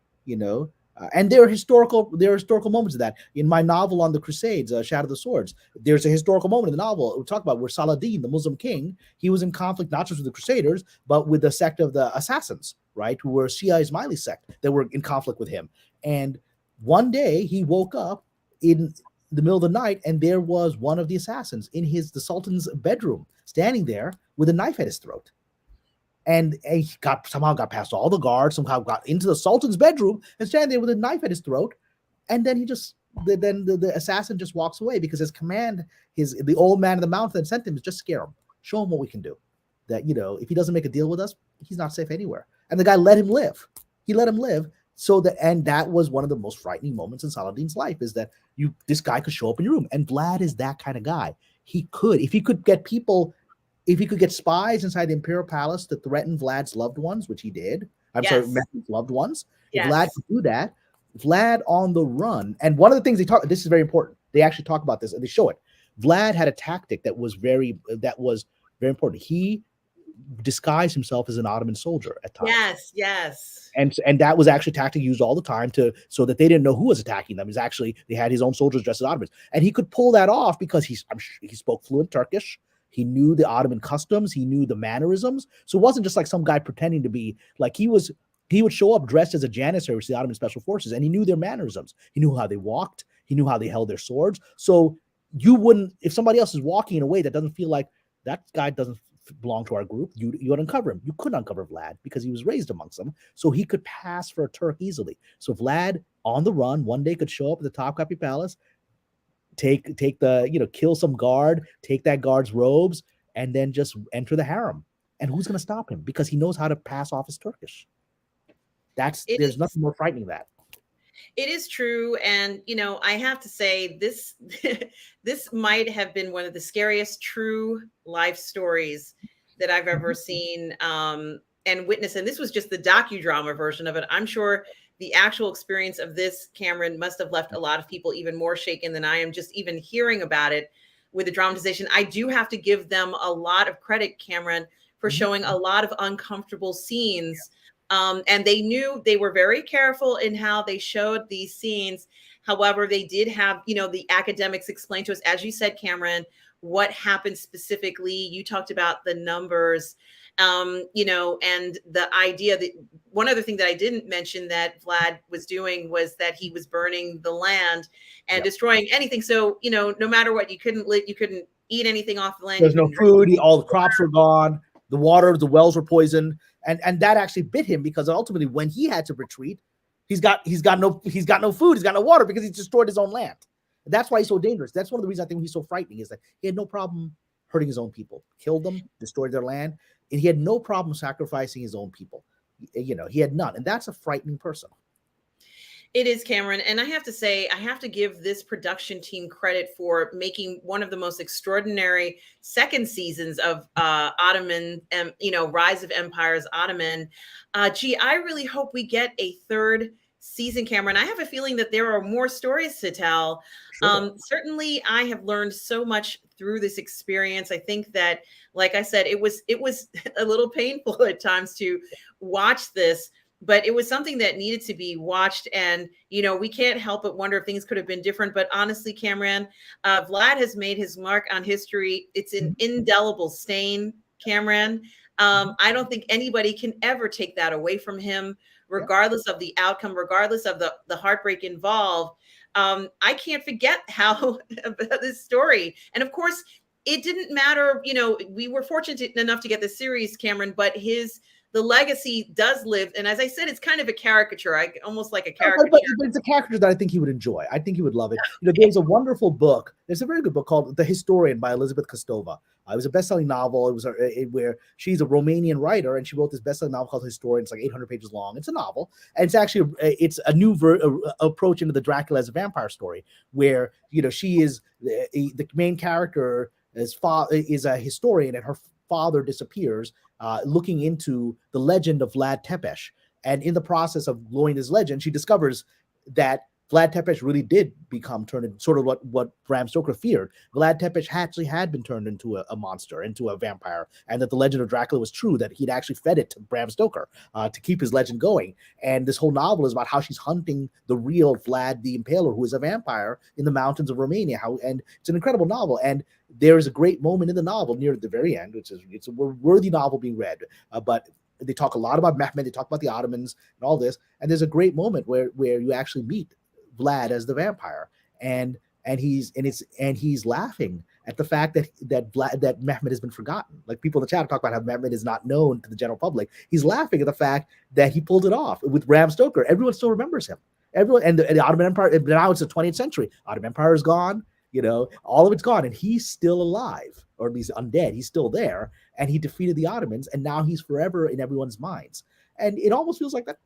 And there are historical moments of that. In my novel on the Crusades, Shadow of the Swords, there's a historical moment in the novel we talk about where Saladin, the Muslim king, he was in conflict not just with the Crusaders, but with the sect of the Assassins, right, who were Shia Ismaili sect that were in conflict with him. And one day he woke up in the middle of the night, and there was one of the assassins in the Sultan's bedroom, standing there with a knife at his throat. And he somehow got past all the guards, somehow got into the Sultan's bedroom and standing there with a knife at his throat. And then the assassin just walks away because his command, the old man of the mountain that sent him, is just scare him, show him what we can do. That, if he doesn't make a deal with us, he's not safe anywhere. And the guy let him live. He let him live. And that was one of the most frightening moments in Saladin's life, is that this guy could show up in your room. And Vlad is that kind of guy. If he could get spies inside the Imperial Palace to threaten Vlad's loved ones, which he did. Mehmed's loved ones. Yes. If Vlad could do that, Vlad on the run. And one of the things this is very important. They actually talk about this and they show it. Vlad had a tactic that was very important. He disguised himself as an Ottoman soldier at times. Yes. And that was actually a tactic used all the time so that they didn't know who was attacking them. They had his own soldiers dressed as Ottomans. And he could pull that off because he spoke fluent Turkish. He knew the Ottoman customs. He knew the mannerisms. So it wasn't just like some guy pretending to be like he would show up dressed as a janissary with the Ottoman Special Forces, and he knew their mannerisms. He knew how they walked. He knew how they held their swords. So you wouldn't, if somebody else is walking in a way that doesn't feel like that guy doesn't belong to our group, you would uncover him. You couldn't uncover Vlad because he was raised amongst them. So he could pass for a Turk easily. So Vlad on the run one day could show up at the Topkapi Palace, kill some guard, take that guard's robes, and then just enter the harem. And who's going to stop him? Because he knows how to pass off as Turkish. There's nothing more frightening than that. It is true. And, I have to say this, this might have been one of the scariest true life stories that I've ever seen and witnessed. And this was just the docudrama version of it. I'm sure the actual experience of this, Kamran, must have left a lot of people even more shaken than I am just even hearing about it with the dramatization. I do have to give them a lot of credit, Kamran, for showing a lot of uncomfortable scenes. And they were very careful in how they showed these scenes. However, they did have, the academics explain to us, as you said, Kamran, what happened specifically. You talked about the numbers, and the idea that one other thing that I didn't mention that Vlad was doing was that he was burning the land and destroying anything. So, no matter what, you couldn't eat anything off the land. There's no food. All the crops were gone. The wells were poisoned. And that actually bit him because ultimately when he had to retreat, he's got no food. He's got no water because he's destroyed his own land. That's why he's so dangerous. That's one of the reasons I think he's so frightening, is that he had no problem hurting his own people, killed them, destroyed their land. And he had no problem sacrificing his own people. He had none. And that's a frightening person. It is, Kamran. And I have to say, I have to give this production team credit for making one of the most extraordinary second seasons of Ottoman, Rise of Empires, Ottoman. I really hope we get a third season, Kamran. I have a feeling that there are more stories to tell. Sure. Certainly, I have learned so much through this experience. I think that, like I said, it was a little painful at times to watch this, but it was something that needed to be watched. And, we can't help but wonder if things could have been different. But honestly, Kamran, Vlad has made his mark on history. It's an indelible stain, Kamran. I don't think anybody can ever take that away from him, regardless of the outcome, regardless of the heartbreak involved. I can't forget how this story. And of course, it didn't matter. We were fortunate enough to get the series, Kamran, but the legacy does live. And as I said, it's kind of a caricature, almost like a caricature. But it's a caricature that I think he would enjoy. I think he would love it. There's a wonderful book. There's a very good book called The Historian by Elizabeth Kostova. It was a best-selling novel. It was where she's a Romanian writer, and she wrote this best-selling novel called Historian. It's like 800 pages long. It's a novel, and it's actually a new approach into the Dracula as a vampire story, where she is the main character. His father is a historian, and her father disappears, looking into the legend of Vlad Tepes. And in the process of knowing his legend, she discovers that Vlad Tepes really did become turned into sort of what Bram Stoker feared. Vlad Tepes actually had been turned into a monster, into a vampire, and that the legend of Dracula was true, that he'd actually fed it to Bram Stoker to keep his legend going. And this whole novel is about how she's hunting the real Vlad the Impaler, who is a vampire in the mountains of Romania. And it's an incredible novel. And there is a great moment in the novel near the very end, which is it's a worthy novel being read. But they talk a lot about Mehmed, they talk about the Ottomans and all this. And there's a great moment where you actually meet Vlad as the vampire, and he's laughing at the fact that Mehmed has been forgotten. Like, people in the chat talk about how Mehmed is not known to the general public. He's laughing at the fact that he pulled it off with Bram Stoker. Everyone still remembers him. Everyone, and the Ottoman Empire. Now it's the 20th century. Ottoman Empire is gone. All of it's gone, and he's still alive, or at least undead. He's still there, and he defeated the Ottomans, and now he's forever in everyone's minds. And it almost feels like that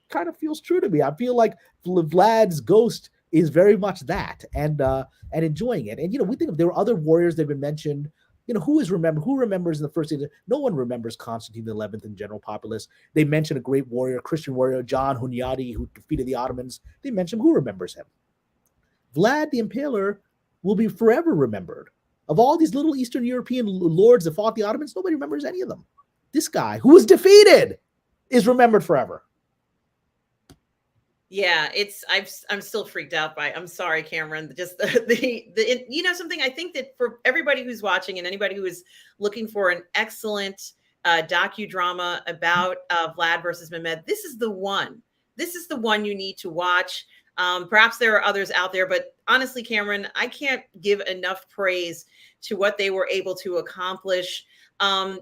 kind of feels true to me. I feel like Vlad's ghost is very much that, and enjoying it. And we think there were other warriors that have been mentioned. Who remembers in the first season? No one remembers Constantine the 11th in general populace. They mention a great warrior, Christian warrior, John Hunyadi, who defeated the Ottomans. They mention who remembers him. Vlad the Impaler will be forever remembered. Of all these little Eastern European lords that fought the Ottomans, nobody remembers any of them. This guy, who was defeated, is remembered forever. Yeah, I'm still freaked out by. I'm sorry, Cameron. Just the something. I think that for everybody who's watching and anybody who is looking for an excellent docudrama about Vlad versus Mehmed, this is the one. This is the one you need to watch. Perhaps there are others out there, but honestly, Cameron, I can't give enough praise to what they were able to accomplish. And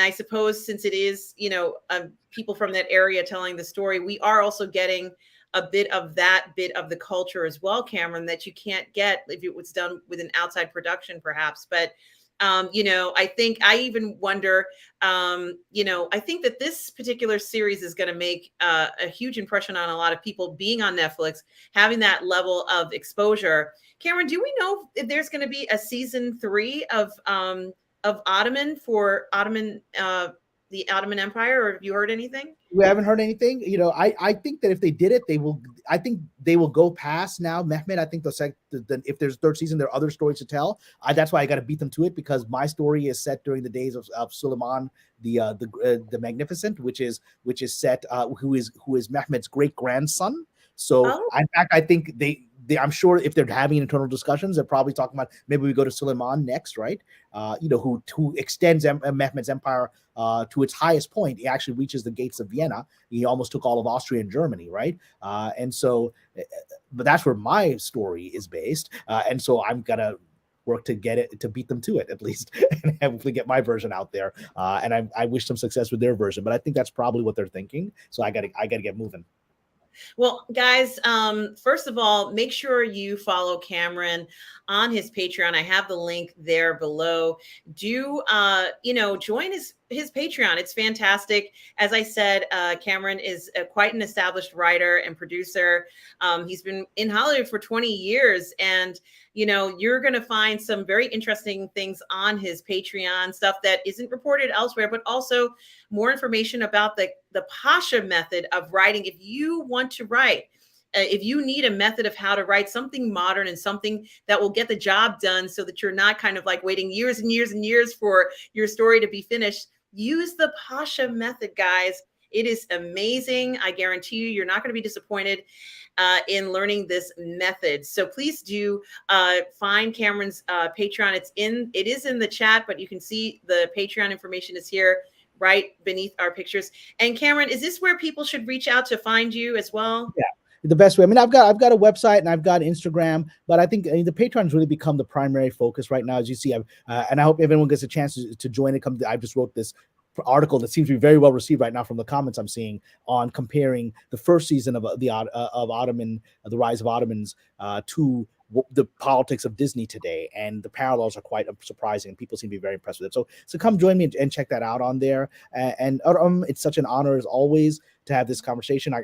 I suppose since it is, people from that area telling the story, we are also getting a bit of the culture as well, Cameron, that you can't get if it was done with an outside production, perhaps. But I think I even wonder, I think that this particular series is going to make a huge impression on a lot of people being on Netflix, having that level of exposure. Cameron, do we know if there's going to be a season 3 of Ottoman for the Ottoman Empire, or have you heard anything? We haven't heard anything. I think that if they did it, I think they will go past now Mehmed. I think if there's a third season, there are other stories to tell. That's why I got to beat them to it, because my story is set during the days of Suleiman the Magnificent, which is set who is Mehmed's great grandson. So in fact, I think I'm sure if they're having internal discussions, they're probably talking about maybe we go to Suleiman next, right? Who extends Mehmed's empire to its highest point. He actually reaches the gates of Vienna. He almost took all of Austria and Germany, right? But that's where my story is based. And so I'm gonna work to beat them to it, at least, and hopefully get my version out there. And I wish them success with their version, but I think that's probably what they're thinking. So I gotta get moving. Well, guys, first of all, make sure you follow Kamran on his Patreon. I have the link there below. Do, join his Patreon. It's fantastic. As I said, Kamran is quite an established writer and producer. He's been in Hollywood for 20 years, and you're going to find some very interesting things on his Patreon, stuff that isn't reported elsewhere, but also more information about the Pasha method of writing. If you want to write, if you need a method of how to write something modern and something that will get the job done so that you're not kind of like waiting years and years and years for your story to be finished, use the Pasha method, guys. It is amazing. I guarantee you're not going to be disappointed in learning this method. So please do find Kamran's Patreon. It is in the chat, but you can see the Patreon information is here right beneath our pictures. And Kamran, is this where people should reach out to find you as well? Yeah. The best way. I mean, I've got a website and I've got Instagram, but I think the Patreon's really become the primary focus right now, as you see. And I hope everyone gets a chance to join it. I just wrote this article that seems to be very well received right now from the comments I'm seeing on comparing the first season of Ottoman, the Rise of Ottomans, to the politics of Disney today, and the parallels are quite surprising, and people seem to be very impressed with it. So come join me and check that out on there. And it's such an honor as always to have this conversation.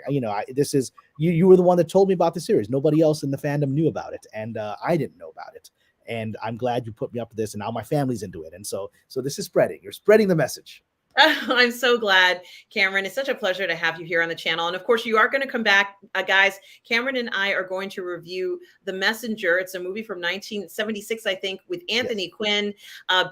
This is you were the one that told me about the series. Nobody else in the fandom knew about it, and I didn't know about it. And I'm glad you put me up to this, and now my family's into it. And so this is spreading. You're spreading the message. I'm so glad, Kamran. It's such a pleasure to have you here on the channel. And of course, you are going to come back, guys. Kamran and I are going to review The Messenger. It's a movie from 1976, I think, with Anthony Quinn,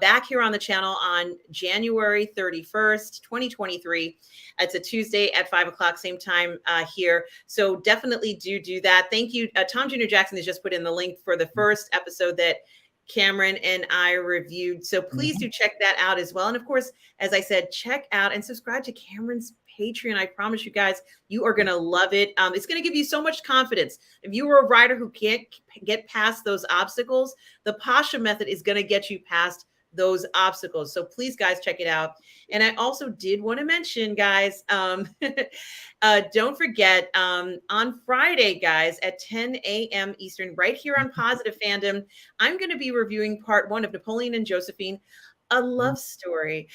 back here on the channel on January 31st, 2023. It's a Tuesday at 5 o'clock, same time here. So definitely do that. Thank you. Tom Jr. Jackson has just put in the link for the first episode that Kamran and I reviewed. So please do check that out as well. And of course, as I said, check out and subscribe to Kamran's Patreon. I promise you guys, you are going to love it. It's going to give you so much confidence. If you were a writer who can't get past those obstacles, the Pasha method is going to get you past those obstacles. So please, guys, check it out. And I also did want to mention, guys, don't forget on Friday, guys, at 10 a.m. Eastern, right here on Positive Fandom, I'm going to be reviewing part 1 of Napoleon and Josephine, a love story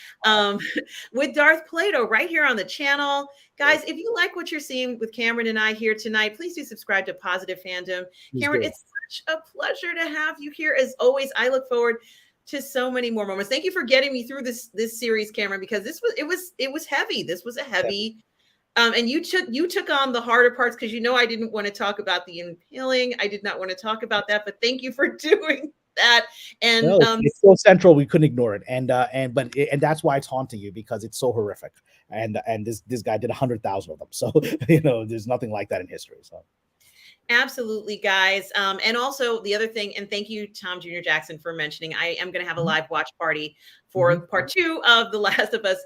with Darth Plato right here on the channel. Guys, if you like what you're seeing with Kamran and I here tonight, please do subscribe to Positive Fandom. Kamran, it's such a pleasure to have you here as always. I look forward to so many more moments. Thank you for getting me through this series, Kamran, because it was heavy. This was a heavy and you took on the harder parts because I didn't want to talk about the impaling. I did not want to talk about that, but thank you for doing that. And no, it's so central we couldn't ignore it, and that's why it's haunting you, because it's so horrific, and this guy did 100,000 of them, so there's nothing like that in history. So absolutely, guys. And also the other thing, and thank you, Tom Jr. Jackson, for mentioning, I am going to have a live watch party for part 2 of The Last of Us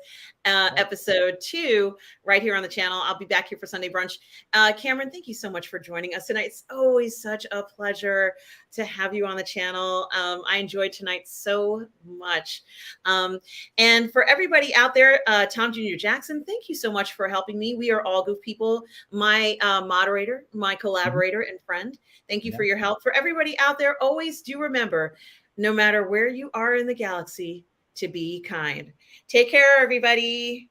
episode 2 right here on the channel. I'll be back here for Sunday brunch. Kamran, thank you so much for joining us tonight. It's always such a pleasure to have you on the channel. I enjoyed tonight so much. And for everybody out there, Tom Jr. Jackson, thank you so much for helping me. We are all goof people. My moderator, my collaborator and friend. Thank you for your help. For everybody out there, always do remember, no matter where you are in the galaxy, to be kind. Take care, everybody.